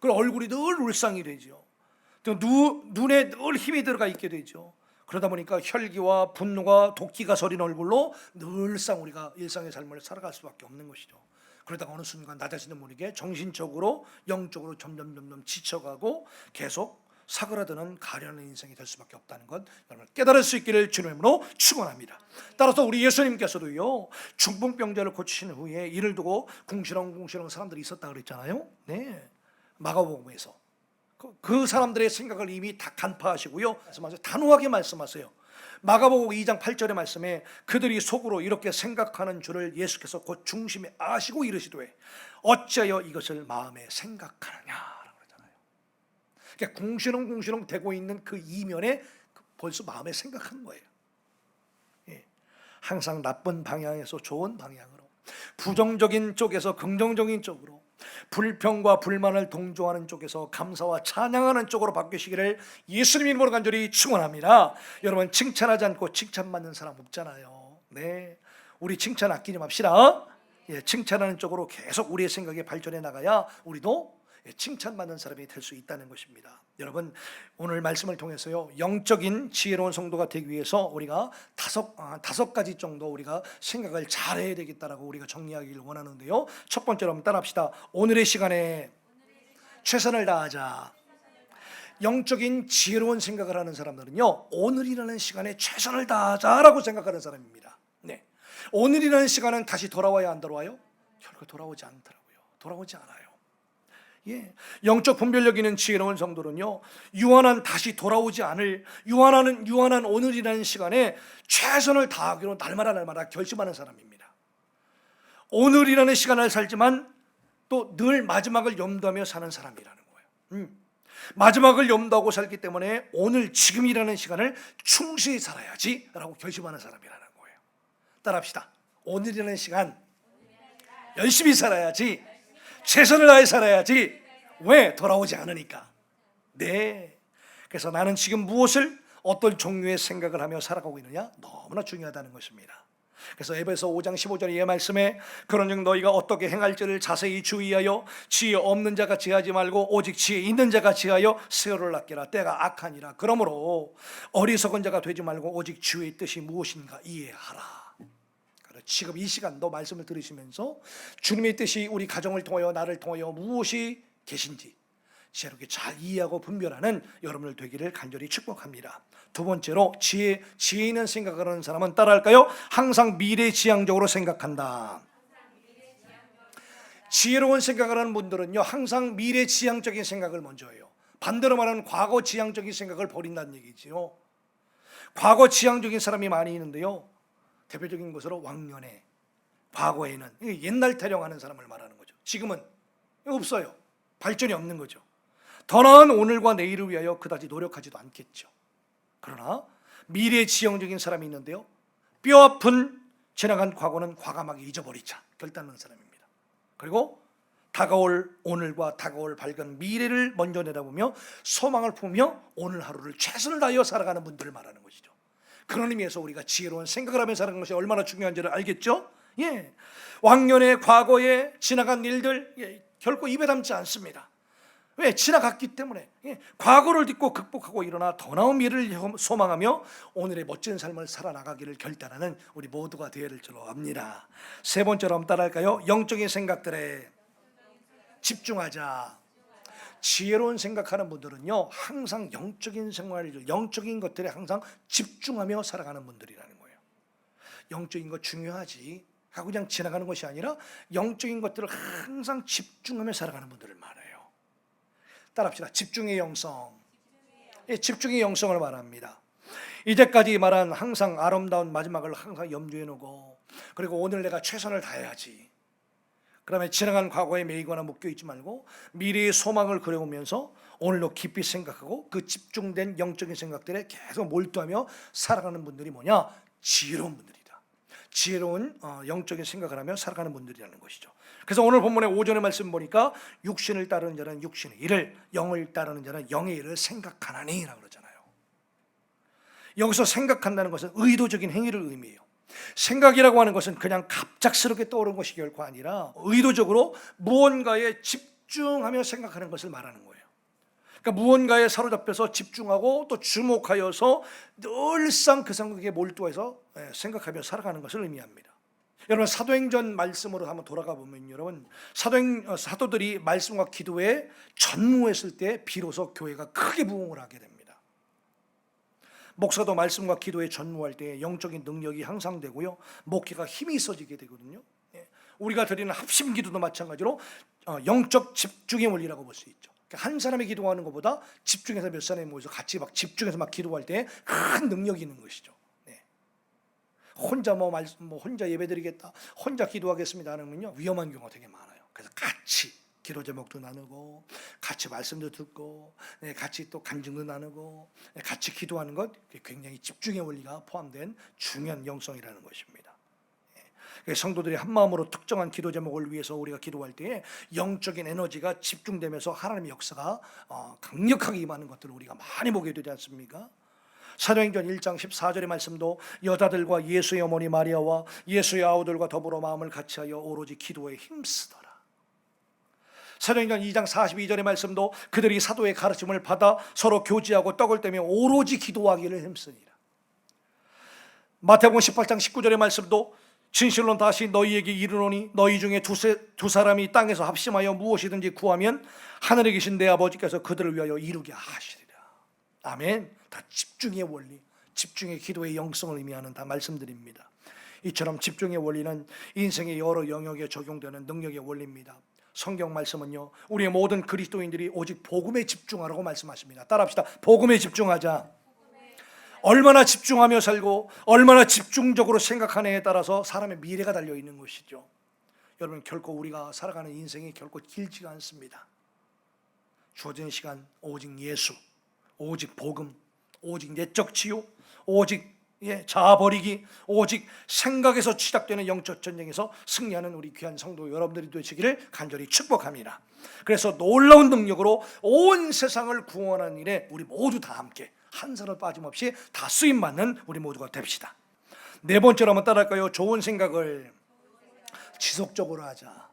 Speaker 1: 그리고 얼굴이 늘 울상이 되죠. 또 눈에 늘 힘이 들어가 있게 되죠. 그러다 보니까 혈기와 분노가 도끼가 서린 얼굴로 늘상 우리가 일상의 삶을 살아갈 수밖에 없는 것이죠. 그러다가 어느 순간 나 자신도 모르게 정신적으로, 영적으로 점점 지쳐가고 계속 사그라드는 가련한 인생이 될 수밖에 없다는 것, 여러분 깨달을 수 있기를 주님의 이름으로 축원합니다. 따라서 우리 예수님께서도요, 중풍병자를 고치신 후에 이를 두고 궁시렁궁시렁 사람들이 있었다 그랬잖아요. 네, 마가복음에서 그 사람들의 생각을 이미 다 간파하시고요, 말씀하세요. 단호하게 말씀하세요. 마가복음 2장 8절의 말씀에 그들이 속으로 이렇게 생각하는 줄을 예수께서 곧 중심에 아시고 이르시되 어찌하여 이것을 마음에 생각하느냐라고 그러잖아요. 그러니까 궁시렁궁시렁 되고 있는 그 이면에 벌써 마음에 생각하는 거예요. 예. 항상 나쁜 방향에서 좋은 방향으로, 부정적인 쪽에서 긍정적인 쪽으로, 불평과 불만을 동조하는 쪽에서 감사와 찬양하는 쪽으로 바뀌시기를 예수님 이름으로 간절히 축원합니다. 여러분, 칭찬하지 않고 칭찬받는 사람 없잖아요. 네, 우리 칭찬 아끼지 맙시다. 예, 칭찬하는 쪽으로 계속 우리의 생각이 발전해 나가야 우리도 칭찬받는 사람이 될 수 있다는 것입니다. 여러분, 오늘 말씀을 통해서요, 영적인 지혜로운 성도가 되기 위해서 우리가 다섯 가지 정도 우리가 생각을 잘해야 되겠다라고 우리가 정리하기를 원하는데요, 첫 번째로 한번 따라합시다. 오늘의 시간에 최선을 다하자. 영적인 지혜로운 생각을 하는 사람들은요, 오늘이라는 시간에 최선을 다하자라고 생각하는 사람입니다. 네, 오늘이라는 시간은 다시 돌아와야 안 돌아와요? 결코 돌아오지 않더라고요. 돌아오지 않아요. 예, 영적 분별력 있는 지혜로운 성도는요, 다시 돌아오지 않을 유한한 오늘이라는 시간에 최선을 다하기로 날마다 결심하는 사람입니다. 오늘이라는 시간을 살지만 또 늘 마지막을 염두하며 사는 사람이라는 거예요. 마지막을 염두하고 살기 때문에 오늘 지금이라는 시간을 충실히 살아야지라고 결심하는 사람이라는 거예요. 따라합시다. 오늘이라는 시간 열심히 살아야지, 최선을 다해 살아야지, 왜? 돌아오지 않으니까. 네. 그래서 나는 지금 무엇을 어떤 종류의 생각을 하며 살아가고 있느냐? 너무나 중요하다는 것입니다. 그래서 에베소 5장 15절의 이 말씀에 그런즉 너희가 어떻게 행할지를 자세히 주의하여 지혜 없는 자가 지혜하지 말고 오직 지혜 있는 자가 지혜하여 세월을 아끼라. 때가 악하니라. 그러므로 어리석은 자가 되지 말고 오직 주의 뜻이 무엇인가 이해하라. 지금 이 시간도 말씀을 들으시면서 주님의 뜻이 우리 가정을 통하여 나를 통하여 무엇이 계신지 지혜롭게 잘 이해하고 분별하는 여러분들 되기를 간절히 축복합니다. 두 번째로 지혜 있는 생각을 하는 사람은 따라할까요? 항상 미래지향적으로 생각한다. 지혜로운 생각을 하는 분들은요, 항상 미래지향적인 생각을 먼저 해요. 반대로 말하면 과거지향적인 생각을 버린다는 얘기지요. 과거지향적인 사람이 많이 있는데요, 대표적인 것으로 왕년에, 과거에는 옛날 타령하는 사람을 말하는 거죠. 지금은 없어요. 발전이 없는 거죠. 더 나은 오늘과 내일을 위하여 그다지 노력하지도 않겠죠. 그러나 미래지향적인 사람이 있는데요, 뼈아픈 지나간 과거는 과감하게 잊어버리자 결단하는 사람입니다. 그리고 다가올 오늘과 다가올 밝은 미래를 먼저 내다보며 소망을 품으며 오늘 하루를 최선을 다하여 살아가는 분들을 말하는 것이죠. 그런 의미에서 우리가 지혜로운 생각을 하며 사는 것이 얼마나 중요한지를 알겠죠? 예, 왕년의 과거에 지나간 일들 결코 입에 담지 않습니다. 왜? 지나갔기 때문에. 과거를 딛고 극복하고 일어나 더 나은 미래를 소망하며 오늘의 멋진 삶을 살아나가기를 결단하는 우리 모두가 되어야 줄로 압니다. 세 번째로 한번 따라할까요? 영적인 생각들에 집중하자. 지혜로운 생각하는 분들은요, 항상 영적인 생활, 영적인 것들에 항상 집중하며 살아가는 분들이라는 거예요. 영적인 것 중요하지 하고 그냥 지나가는 것이 아니라 영적인 것들을 항상 집중하며 살아가는 분들을 말해요. 따라합시다. 집중의 영성. 집중의 영성을 말합니다. 이제까지 말한 항상 아름다운 마지막을 항상 염두에 놓고, 그리고 오늘 내가 최선을 다해야지. 그다음에 지나간 과거에 매이거나 묶여 있지 말고 미래의 소망을 그려오면서 오늘도 깊이 생각하고 그 집중된 영적인 생각들에 계속 몰두하며 살아가는 분들이 뭐냐? 지혜로운 분들이다. 지혜로운 영적인 생각을 하며 살아가는 분들이라는 것이죠. 그래서 오늘 본문의 5절의 말씀 보니까 육신을 따르는 자는 육신의 일을, 영을 따르는 자는 영의 일을 생각하나니 라고 그러잖아요. 여기서 생각한다는 것은 의도적인 행위를 의미해요. 생각이라고 하는 것은 그냥 갑작스럽게 떠오르는 것이 결코 아니라 의도적으로 무언가에 집중하며 생각하는 것을 말하는 거예요. 그러니까 무언가에 사로잡혀서 집중하고 또 주목하여서 늘상 그 생각에 몰두해서 생각하며 살아가는 것을 의미합니다. 여러분, 사도행전 말씀으로 한번 돌아가 보면 여러분, 사도들이 말씀과 기도에 전무했을 때 비로소 교회가 크게 부흥을 하게 됩니다. 목사도 말씀과 기도에 전무할 때 영적인 능력이 향상되고요, 목회가 힘이 있어지게 되거든요. 우리가 드리는 합심 기도도 마찬가지로 영적 집중의 원리라고 볼 수 있죠. 한 사람이 기도하는 것보다 집중해서 몇 사람이 모여서 같이 막 집중해서 막 기도할 때 큰 능력이 있는 것이죠. 혼자 혼자 예배드리겠다, 혼자 기도하겠습니다 하면요, 위험한 경우가 되게 많아요. 그래서 같이 기도 제목도 나누고, 같이 말씀도 듣고, 같이 또 간증도 나누고, 같이 기도하는 것, 굉장히 집중의 원리가 포함된 중요한 영성이라는 것입니다. 성도들이 한 마음으로 특정한 기도 제목을 위해서 우리가 기도할 때에 영적인 에너지가 집중되면서 하나님의 역사가 강력하게 임하는 것들을 우리가 많이 보게 되지 않습니까? 사도행전 1장 14절의 말씀도 여자들과 예수의 어머니 마리아와 예수의 아우들과 더불어 마음을 같이하여 오로지 기도에 힘쓰더라. 사도행전 2장 42절의 말씀도 그들이 사도의 가르침을 받아 서로 교제하고 떡을 떼며 오로지 기도하기를 힘쓰니라. 마태복음 18장 19절의 말씀도 진실로 다시 너희에게 이르노니 너희 중에 두 사람이 땅에서 합심하여 무엇이든지 구하면 하늘에 계신 내 아버지께서 그들을 위하여 이루게 하시리라. 아멘. 다 집중의 원리, 집중의 기도의 영성을 의미하는 다 말씀드립니다. 이처럼 집중의 원리는 인생의 여러 영역에 적용되는 능력의 원리입니다. 성경 말씀은요, 우리의 모든 그리스도인들이 오직 복음에 집중하라고 말씀하십니다. 따라합시다. 복음에 집중하자. 얼마나 집중하며 살고 얼마나 집중적으로 생각하느냐에 따라서 사람의 미래가 달려있는 것이죠. 여러분, 결코 우리가 살아가는 인생이 결코 길지가 않습니다. 주어진 시간 오직 예수, 오직 복음, 오직 내적 치유, 오직 자아 버리기, 오직 생각에서 시작되는 영적 전쟁에서 승리하는 우리 귀한 성도 여러분들이 되시기를 간절히 축복합니다. 그래서 놀라운 능력으로 온 세상을 구원하는 일에 우리 모두 다 함께 한 사람 빠짐없이 다 쓰임받는 우리 모두가 됩시다. 네 번째로 한번 따라할까요? 좋은 생각을 지속적으로 하자.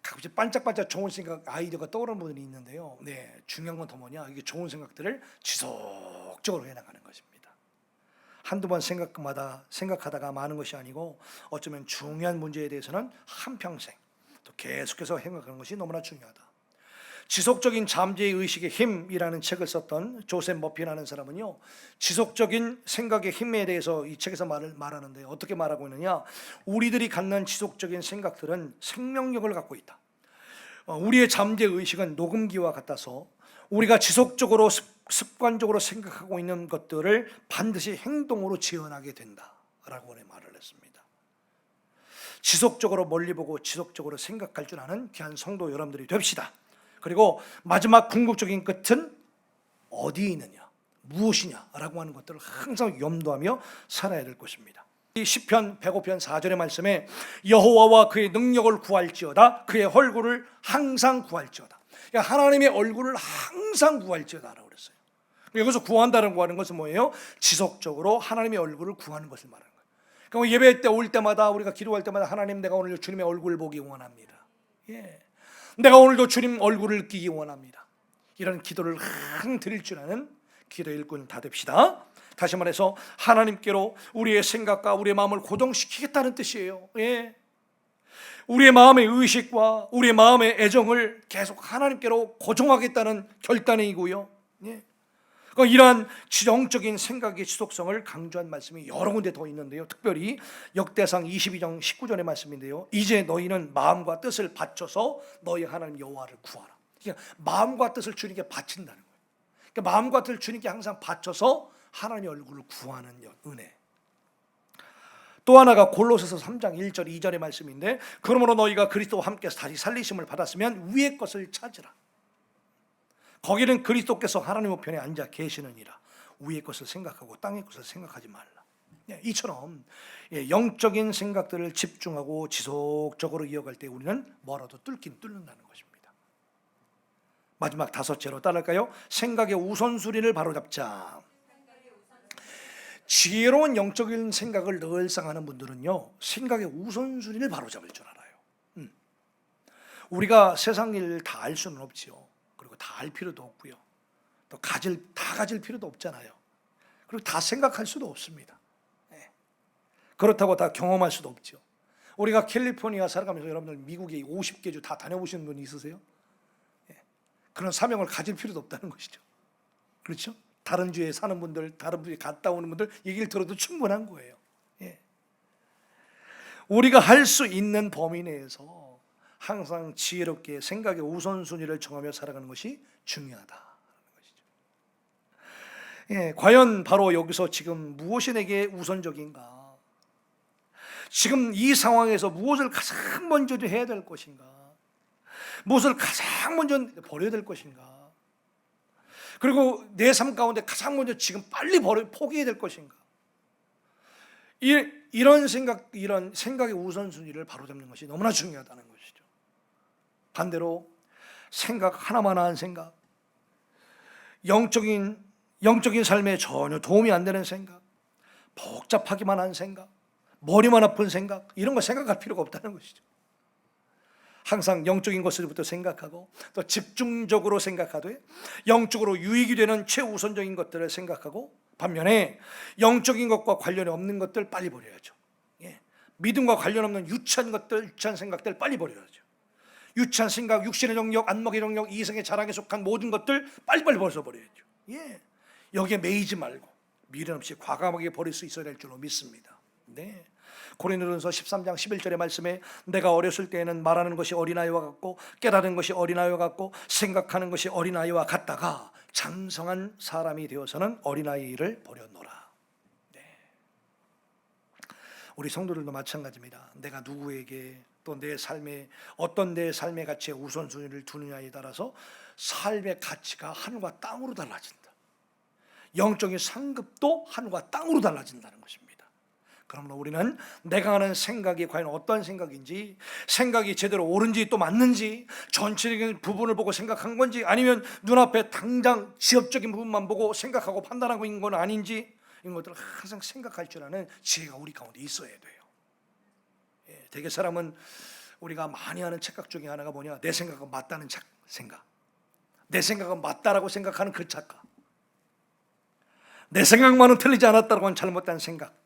Speaker 1: 가끔씩 반짝반짝 좋은 생각, 아이디어가 떠오르는 분들이 있는데요. 중요한 건 더 뭐냐? 이게 좋은 생각들을 지속적으로 해나가는 것입니다. 한두 번 생각하다가 마는 것이 아니고 어쩌면 중요한 문제에 대해서는 한평생 또 계속해서 생각하는 것이 너무나 중요하다. 지속적인 잠재의 의식의 힘이라는 책을 썼던 조셉 머피라는 사람은요, 지속적인 생각의 힘에 대해서 이 책에서 말하는데 어떻게 말하고 있느냐? 우리들이 갖는 지속적인 생각들은 생명력을 갖고 있다. 우리의 잠재 의식은 녹음기와 같아서 우리가 지속적으로 습관적으로 생각하고 있는 것들을 반드시 행동으로 지어나게 된다라고 말을 했습니다. 지속적으로 멀리 보고 지속적으로 생각할 줄 아는 귀한 성도 여러분들이 됩시다. 그리고 마지막 궁극적인 끝은 어디에 있느냐, 무엇이냐라고 하는 것들을 항상 염두하며 살아야 될 것입니다. 이 시편 105편 4절의 말씀에 여호와와 그의 능력을 구할지어다, 그의 얼굴을 항상 구할지어다. 그러니까 하나님의 얼굴을 항상 구할지어다라고 그랬어요. 여기서 구한다는 것은 뭐예요? 지속적으로 하나님의 얼굴을 구하는 것을 말하는 거예요. 그러니까 예배 때 올 때마다 우리가 기도할 때마다 하나님, 내가 오늘 주님의 얼굴을 보기 원합니다. 내가 오늘도 주님 얼굴을 느끼기 원합니다. 이런 기도를 항상 드릴 줄 아는 기도 일꾼 다 됩시다. 다시 말해서 하나님께로 우리의 생각과 우리의 마음을 고정시키겠다는 뜻이에요. 우리의 마음의 의식과 우리의 마음의 애정을 계속 하나님께로 고정하겠다는 결단이고요. 그러니까 이러한 영적인 생각의 지속성을 강조한 말씀이 여러 군데 더 있는데요. 특별히 역대상 22장 19절의 말씀인데요. 이제 너희는 마음과 뜻을 바쳐서 너희 하나님 여호와를 구하라. 그러니까 마음과 뜻을 주님께 바친다는 거예요. 그러니까 마음과 뜻을 주님께 항상 바쳐서 하나님의 얼굴을 구하는 은혜. 또 하나가 골로새서 3장 1절 2절의 말씀인데, 그러므로 너희가 그리스도와 함께 다시 살리심을 받았으면 위의 것을 찾으라. 거기는 그리스도께서 하나님 우편에 앉아 계시느니라. 위의 것을 생각하고 땅의 것을 생각하지 말라. 이처럼 영적인 생각들을 집중하고 지속적으로 이어갈 때 우리는 뭐라도 뚫긴 뚫는다는 것입니다. 마지막 다섯째로 따라할까요? 생각의 우선순위를 바로잡자. 지혜로운 영적인 생각을 늘상 하는 분들은요, 생각의 우선순위를 바로잡을 줄 알아요. 우리가 세상 일을 다 알 수는 없지요. 그리고 다 알 필요도 없고요. 또 다 가질 필요도 없잖아요. 그리고 다 생각할 수도 없습니다. 그렇다고 다 경험할 수도 없죠. 우리가 캘리포니아 살아가면서 여러분들 미국의 50개 주 다 다녀보시는 분이 있으세요? 그런 사명을 가질 필요도 없다는 것이죠. 그렇죠? 다른 주에 사는 분들, 다른 주에 갔다 오는 분들 얘기를 들어도 충분한 거예요. 우리가 할 수 있는 범위 내에서 항상 지혜롭게 생각의 우선순위를 정하며 살아가는 것이 중요하다는 것이죠. 과연 바로 여기서 지금 무엇이 내게 우선적인가? 지금 이 상황에서 무엇을 가장 먼저 해야 될 것인가? 무엇을 가장 먼저 버려야 될 것인가? 그리고 내 삶 가운데 가장 먼저 지금 빨리 포기해야 될 것인가? 이런 생각의 우선순위를 바로잡는 것이 너무나 중요하다는 것이죠. 반대로 생각 하나만 한 생각, 영적인 삶에 전혀 도움이 안 되는 생각, 복잡하기만 한 생각, 머리만 아픈 생각, 이런 거 생각할 필요가 없다는 것이죠. 항상 영적인 것을부터 생각하고 또 집중적으로 생각하되 영적으로 유익이 되는 최우선적인 것들을 생각하고, 반면에 영적인 것과 관련이 없는 것들 빨리 버려야죠. 믿음과 관련 없는 유치한 것들, 유치한 생각들 빨리 버려야죠. 유치한 생각, 육신의 정력, 안목의 정력, 이성의 자랑에 속한 모든 것들 빨리빨리 버려야죠. 여기에 매이지 말고 미련 없이 과감하게 버릴 수 있어야 될 줄로 믿습니다. 고린도전서 13장 11절의 말씀에 내가 어렸을 때에는 말하는 것이 어린아이와 같고 깨달은 것이 어린아이와 같고 생각하는 것이 어린아이와 같다가 장성한 사람이 되어서는 어린아이를 버렸노라. 우리 성도들도 마찬가지입니다. 내가 누구에게 또 내 삶에 어떤 내 삶의 가치에 우선순위를 두느냐에 따라서 삶의 가치가 하늘과 땅으로 달라진다. 영적인 상급도 하늘과 땅으로 달라진다는 것입니다. 그러므로 우리는 내가 하는 생각이 과연 어떠한 생각인지, 생각이 제대로 옳은지 또 맞는지, 전체적인 부분을 보고 생각한 건지, 아니면 눈앞에 당장 지엽적인 부분만 보고 생각하고 판단하고 있는 건 아닌지, 이런 것들을 항상 생각할 줄 아는 지혜가 우리 가운데 있어야 돼요. 대개 사람은 우리가 많이 하는 착각 중에 하나가 뭐냐, 내 생각은 맞다는 생각, 내 생각은 맞다라고 생각하는 그 착각, 내 생각만은 틀리지 않았다고 하는 잘못된 생각,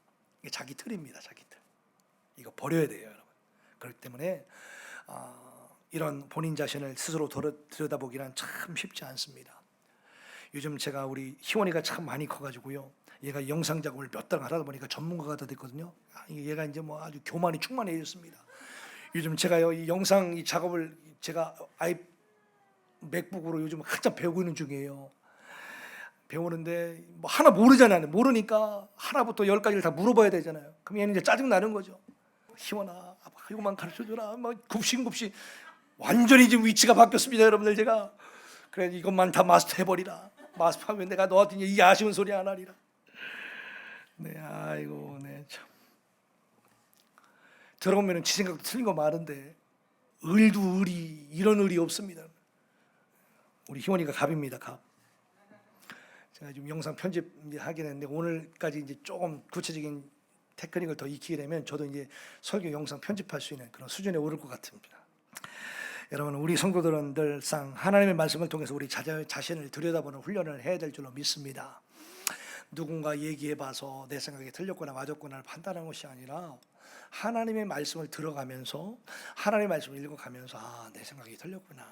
Speaker 1: 이게 자기 틀입니다. 자기 틀. 이거 버려야 돼요, 여러분. 그렇기 때문에 이런 본인 자신을 스스로 들여다보기는 참 쉽지 않습니다. 요즘 제가 우리 희원이가 참 많이 커가지고요, 얘가 영상 작업을 몇 달 하다 보니까 전문가가 다 됐거든요. 얘가 이제 뭐 아주 교만이 충만해졌습니다. 요즘 제가요, 이 영상 이 작업을 제가 맥북으로 요즘 한참 배우고 있는 중이에요. 배우는데 뭐 하나 모르잖아요. 모르니까 하나부터 10까지를 다 물어봐야 되잖아요. 그럼 얘는 이제 짜증 나는 거죠. 희원아, 이거만 가르쳐줘라. 막 굽신굽신. 완전히 지금 위치가 바뀌었습니다, 여러분들. 제가 그래, 이것만 다 마스터해버리라. 마스터하면 내가 너한테 이 아쉬운 소리 안 하리라. 네, 아이고, 네, 참. 들어보면은 지 생각도 틀린 거 많은데 을도 을이 이런 을이 없습니다. 우리 희원이가 갑입니다, 갑. 제가 지금 영상 편집하긴 했는데 오늘까지 이제 조금 구체적인 테크닉을 더 익히게 되면 저도 이제 설교 영상 편집할 수 있는 그런 수준에 오를 것 같습니다. 여러분, 우리 성도들은 늘상 하나님의 말씀을 통해서 우리 자신을 들여다보는 훈련을 해야 될 줄로 믿습니다. 누군가 얘기해봐서 내 생각이 틀렸거나 맞았거나를 판단하는 것이 아니라 하나님의 말씀을 들어가면서 하나님의 말씀을 읽어가면서 내 생각이 틀렸구나.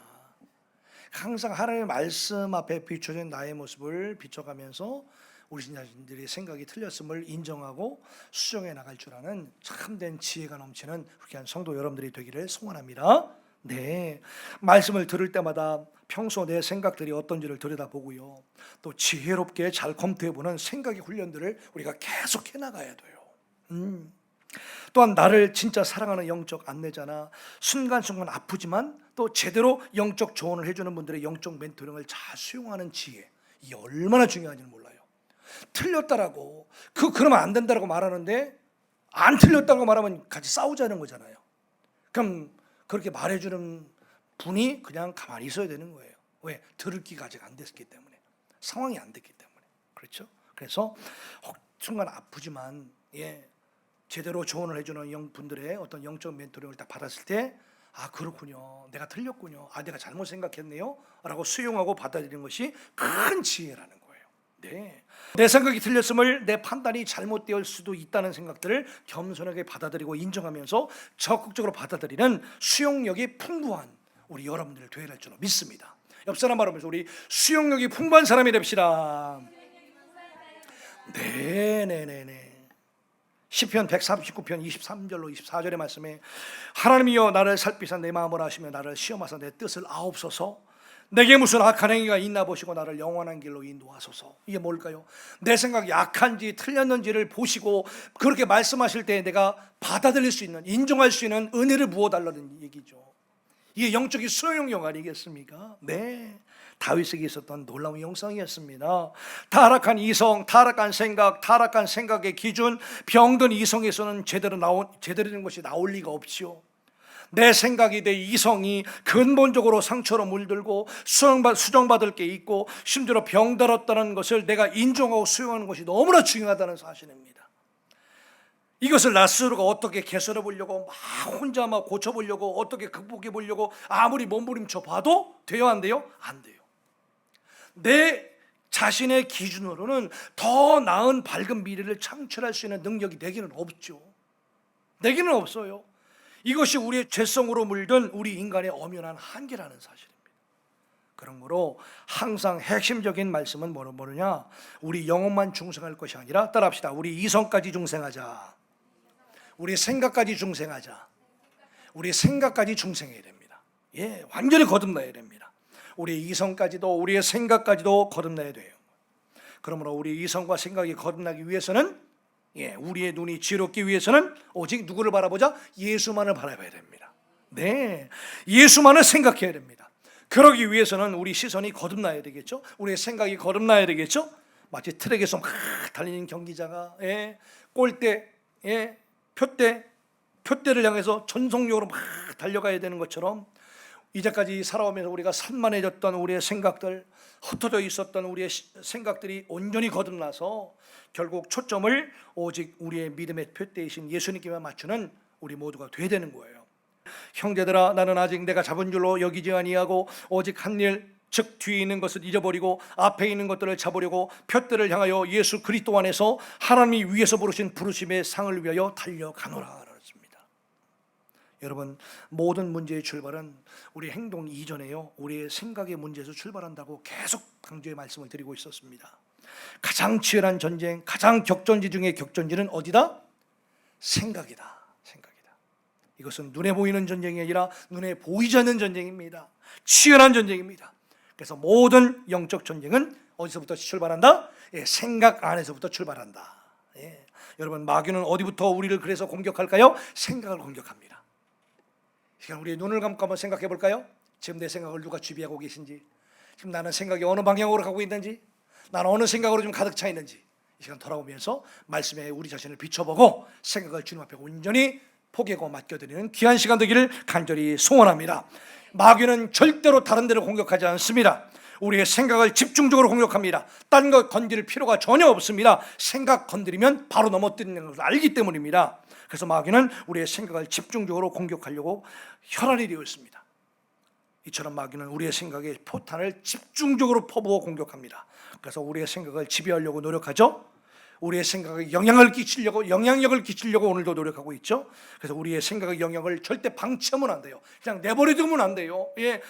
Speaker 1: 항상 하나님의 말씀 앞에 비춰진 나의 모습을 비춰가면서 우리 자신들의 생각이 틀렸음을 인정하고 수정해 나갈 줄 아는 참된 지혜가 넘치는 귀한 성도 여러분들이 되기를 소원합니다. 네, 말씀을 들을 때마다 평소 내 생각들이 어떤지를 들여다보고요, 또 지혜롭게 잘 검토해보는 생각의 훈련들을 우리가 계속 해나가야 돼요. 또한 나를 진짜 사랑하는 영적 안내자나 순간순간 아프지만 또 제대로 영적 조언을 해주는 분들의 영적 멘토링을 잘 수용하는 지혜, 이게 얼마나 중요한지는 몰라요. 틀렸다라고 그러면 안 된다라고 말하는데 안 틀렸다고 말하면 같이 싸우자는 거잖아요. 그럼 그렇게 말해주는 분이 그냥 가만히 있어야 되는 거예요. 왜? 들을 기가 아직 안 됐기 때문에, 상황이 안 됐기 때문에. 그렇죠? 그래서 순간 아프지만 제대로 조언을 해주는 분들의 어떤 영적 멘토링을 딱 받았을 때, 그렇군요, 내가 틀렸군요, 내가 잘못 생각했네요 라고 수용하고 받아들이는 것이 큰 지혜라는 거예요. 네, 내 생각이 틀렸음을, 내 판단이 잘못되었을 수도 있다는 생각들을 겸손하게 받아들이고 인정하면서 적극적으로 받아들이는 수용력이 풍부한 우리 여러분들 되어야 할 줄로 믿습니다. 옆 사람 말하면서 우리 수용력이 풍부한 사람이 됩시다. 네네네네. 시편 139편 23절로 24절의 말씀에 하나님이여 나를 살피사 내 마음을 아시며 나를 시험하사 내 뜻을 아옵소서. 내게 무슨 악한 행위가 있나 보시고 나를 영원한 길로 인도하소서. 이게 뭘까요? 내 생각이 악한지 틀렸는지를 보시고 그렇게 말씀하실 때 내가 받아들일 수 있는, 인정할 수 있는 은혜를 부어달라는 얘기죠. 이게 영적인 수용력 아니겠습니까? 네, 다윗에게 있었던 놀라운 영성이었습니다. 타락한 이성, 타락한 생각, 타락한 생각의 기준, 병든 이성에서는 제대로 된 것이 나올 리가 없지요. 내 생각이, 내 이성이 근본적으로 상처로 물들고 수정받을 게 있고 심지어 병들었다는 것을 내가 인정하고 수용하는 것이 너무나 중요하다는 사실입니다. 이것을 나 스스로가 어떻게 개선해 보려고 혼자 고쳐보려고 어떻게 극복해 보려고 아무리 몸부림쳐 봐도 돼요, 안 돼요? 안 돼요. 내 자신의 기준으로는 더 나은 밝은 미래를 창출할 수 있는 능력이 내게는 없죠. 내게는 없어요. 이것이 우리의 죄성으로 물든 우리 인간의 엄연한 한계라는 사실입니다. 그러므로 항상 핵심적인 말씀은 뭐냐? 우리 영혼만 중생할 것이 아니라, 따라합시다, 우리 이성까지 중생하자. 우리 생각까지 중생하자. 우리 생각까지 중생해야 됩니다. 완전히 거듭나야 됩니다. 우리 이성까지도, 우리의 생각까지도 거듭나야 돼요. 그러므로 우리 이성과 생각이 거듭나기 위해서는, 우리의 눈이 지혜롭기 위해서는 오직 누구를 바라보자? 예수만을 바라봐야 됩니다. 네, 예수만을 생각해야 됩니다. 그러기 위해서는 우리 시선이 거듭나야 되겠죠. 우리의 생각이 거듭나야 되겠죠. 마치 트랙에서 막 달리는 경기자가 골대, 표대를 향해서 전속력으로 막 달려가야 되는 것처럼 이제까지 살아오면서 우리가 산만해졌던 우리의 생각들, 흩어져 있었던 우리의 생각들이 온전히 거듭나서 결국 초점을 오직 우리의 믿음의 표대이신 예수님께만 맞추는 우리 모두가 돼야 되는 거예요. 형제들아, 나는 아직 내가 잡은 줄로 여기지 아니하고 오직 한 일, 즉 뒤에 있는 것을 잊어버리고 앞에 있는 것들을 잡으려고 표대를 향하여 예수 그리스도 안에서 하나님이 위에서 부르신 부르심의 상을 위하여 달려가노라. 여러분, 모든 문제의 출발은 우리 행동 이전에요, 우리의 생각의 문제에서 출발한다고 계속 강조의 말씀을 드리고 있었습니다. 가장 치열한 전쟁, 가장 격전지 중에 격전지는 어디다? 생각이다. 이것은 눈에 보이는 전쟁이 아니라 눈에 보이지 않는 전쟁입니다. 치열한 전쟁입니다. 그래서 모든 영적 전쟁은 어디서부터 출발한다? 생각 안에서부터 출발한다. 여러분, 마귀는 어디부터 우리를 그래서 공격할까요? 생각을 공격합니다. 그러니까 우리 눈을 감고 한번 생각해 볼까요? 지금 내 생각을 누가 지배하고 계신지, 지금 나는 생각이 어느 방향으로 가고 있는지, 나는 어느 생각으로 좀 가득 차 있는지, 이 시간 돌아오면서 말씀에 우리 자신을 비춰보고 생각을 주님 앞에 온전히 포기하고 맡겨드리는 귀한 시간 되기를 간절히 소원합니다. 마귀는 절대로 다른 데로 공격하지 않습니다. 우리의 생각을 집중적으로 공격합니다. 딴 것 건드릴 필요가 전혀 없습니다. 생각 건드리면 바로 넘어뜨리는 것을 알기 때문입니다. 그래서 마귀는 우리의 생각을 집중적으로 공격하려고 혈안이 되어 있습니다. 이처럼 마귀는 우리의 생각에 포탄을 집중적으로 퍼부어 공격합니다. 그래서 우리의 생각을 지배하려고 노력하죠. 우리의 생각에 영향력을 끼치려고 오늘도 노력하고 있죠. 그래서 우리의 생각의 영향을 절대 방치하면 안 돼요. 그냥 내버려두면 안 돼요.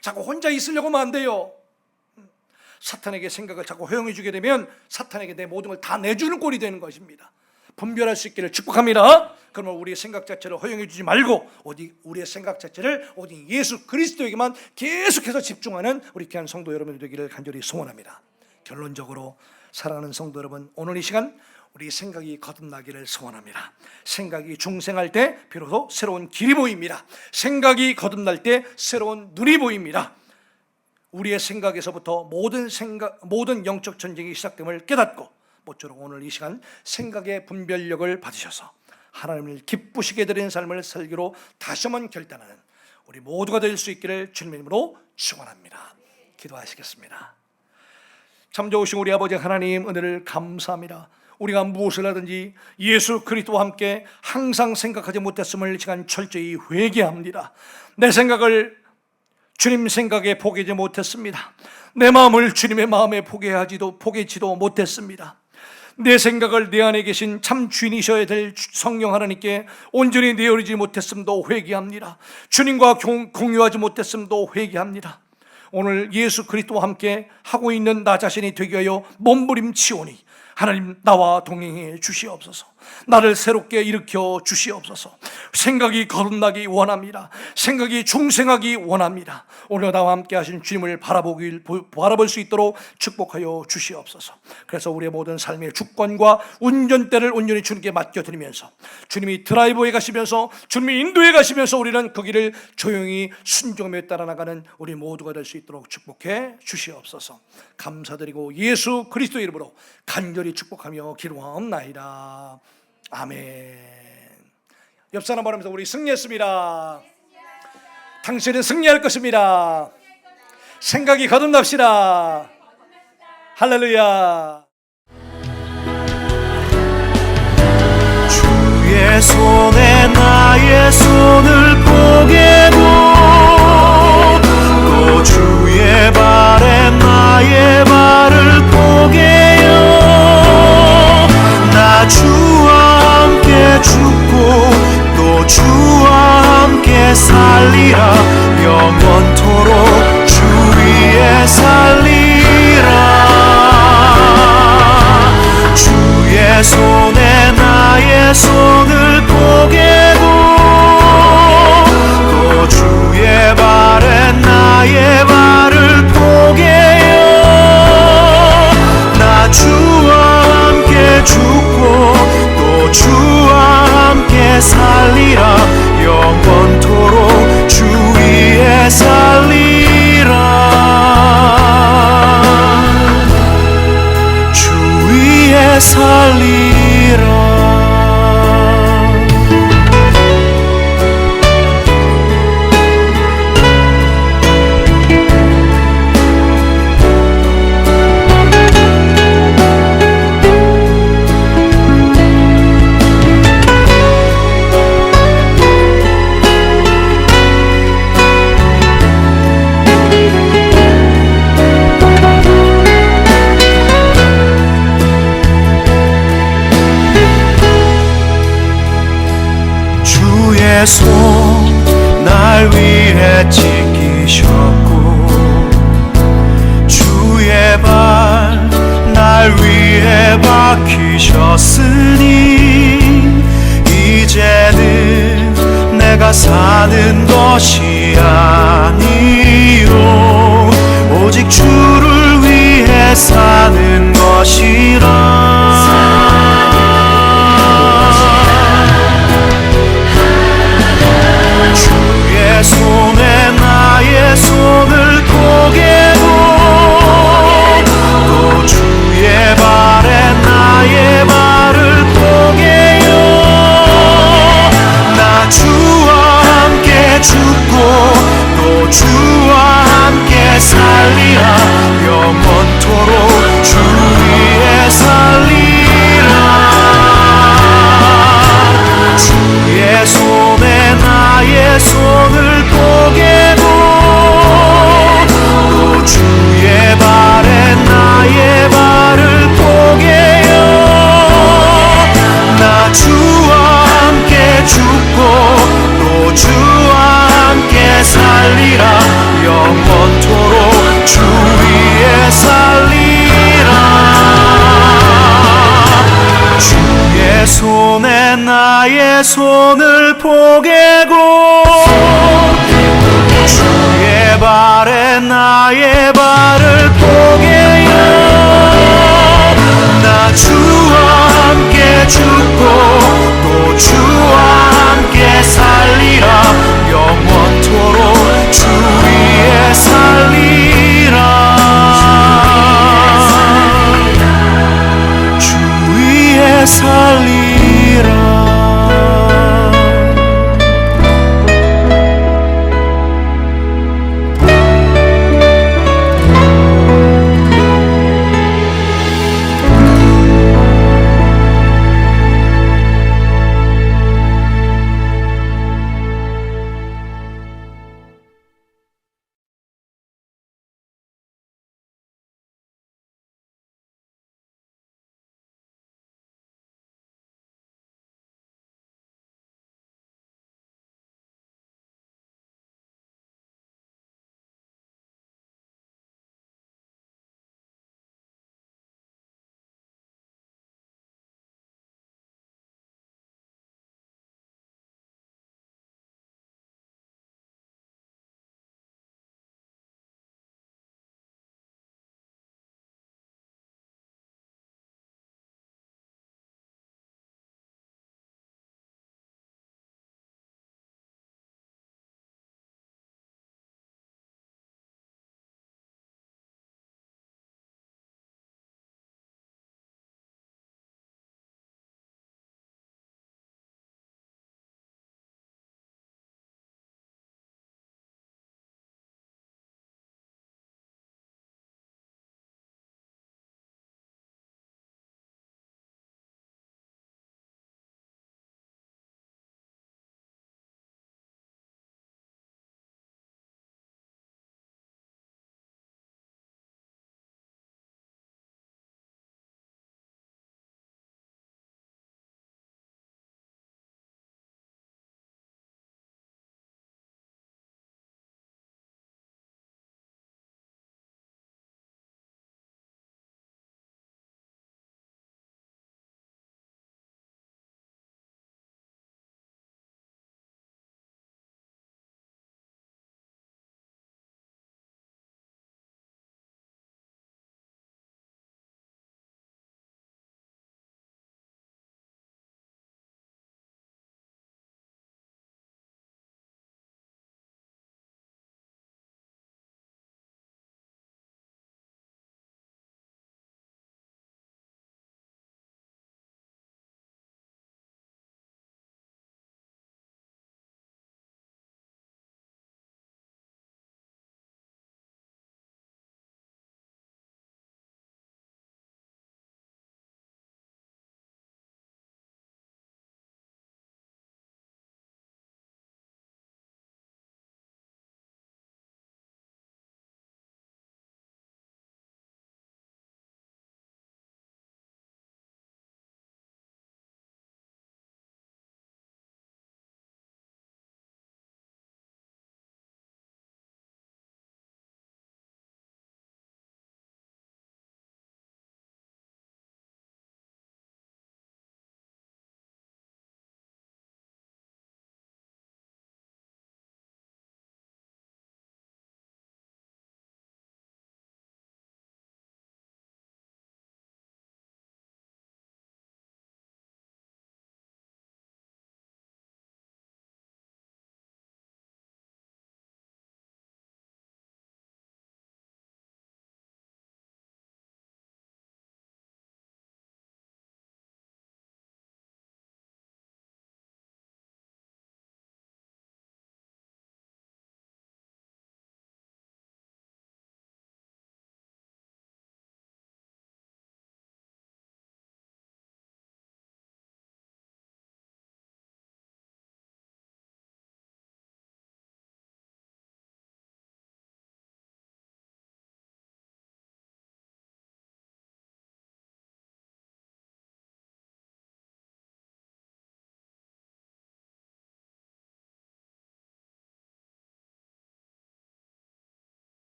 Speaker 1: 자꾸 혼자 있으려고 하면 안 돼요. 사탄에게 생각을 자꾸 허용해 주게 되면 사탄에게 내 모든 걸 다 내주는 꼴이 되는 것입니다. 분별할 수 있기를 축복합니다. 그러면 우리의 생각 자체를 허용해 주지 말고 오직 우리의 생각 자체를 오직 예수 그리스도에게만 계속해서 집중하는 우리 귀한 성도 여러분들 되기를 간절히 소원합니다. 결론적으로 사랑하는 성도 여러분, 오늘 이 시간 우리 생각이 거듭나기를 소원합니다. 생각이 중생할 때 비로소 새로운 길이 보입니다. 생각이 거듭날 때 새로운 눈이 보입니다. 우리의 생각에서부터 모든 영적 전쟁이 시작됨을 깨닫고 모쪼록 오늘 이 시간 생각의 분별력을 받으셔서 하나님을 기쁘시게 드리는 삶을 살기로 다시 한번 결단하는 우리 모두가 될 수 있기를 주님의 이름으로 축원합니다. 기도하시겠습니다. 참 좋으신 우리 아버지 하나님, 은혜를 감사합니다. 우리가 무엇을 하든지 예수 그리스도와 함께 항상 생각하지 못했음을 이 시간 철저히 회개합니다. 내 생각을 주님 생각에 포기하지 못했습니다. 내 마음을 주님의 마음에 포기하지도 못했습니다. 내 생각을 내 안에 계신 참 주인이셔야 될 성령 하나님께 온전히 내어리지 못했음도 회개합니다. 주님과 공유하지 못했음도 회개합니다. 오늘 예수 그리스도와 함께 하고 있는 나 자신이 되게 하여 몸부림치오니 하나님, 나와 동행해 주시옵소서. 나를 새롭게 일으켜 주시옵소서. 생각이 거듭나기 원합니다. 생각이 중생하기 원합니다. 오늘 나와 함께 하신 주님을 바라볼 수 있도록 축복하여 주시옵소서. 그래서 우리의 모든 삶의 주권과 운전대를 온전히 주님께 맡겨드리면서 주님이 드라이브에 가시면서 주님이 인도에 가시면서 우리는 그 길을 조용히 순종하며 따라나가는 우리 모두가 될 수 있도록 축복해 주시옵소서. 감사드리고 예수 그리스도 이름으로 간절히 축복하며 기도하옵나이다. 아멘. 옆 사람 바라면서 우리 승리했습니다. 당신은 승리할 것입니다. 생각이 거듭납시다. 할렐루야.
Speaker 2: 주의 손에 나의 손을 포개고 또 주의 발에 나의 발을 포개요. 나 주와 함께 죽고 또 주와 함께 살리라. 영원토록 주 위에 살리라. 주의 손에 나의 손을 포개고 또 주의 발에 나의 발을 포개요. 나 주와 함께 죽고 또 주와 함께 살리라. 영원토록 주 위에 살리라. 주 살리라. 주의 손 날 위해 지키셨고 주의 발 날 위해 박히셨으니 이제는 내가 사는 것이 아니요 오직 주를 위해 사는 것이라. 주의 손에 나의 손을 포개고 또 주의 발에 나의 발을 포개요. 나 주와 함께 죽고 또 주와 함께 살리라. 영원토록 주 위에 살리라. 주의 손에 나의 손을 포개고 또 주의 발에 나의 발을 포개요. 나 주와 함께 죽고 또 주와 함께 살리라. 영원토록 주 위에 살리라. 주의 손에 나의 손을 포개고 주의 발에 나의 발을 포개요. 나 주와 함께 죽고 또 주와 함께 살리라. 영원토록 주 위에 살리라. 주 위에 살리라.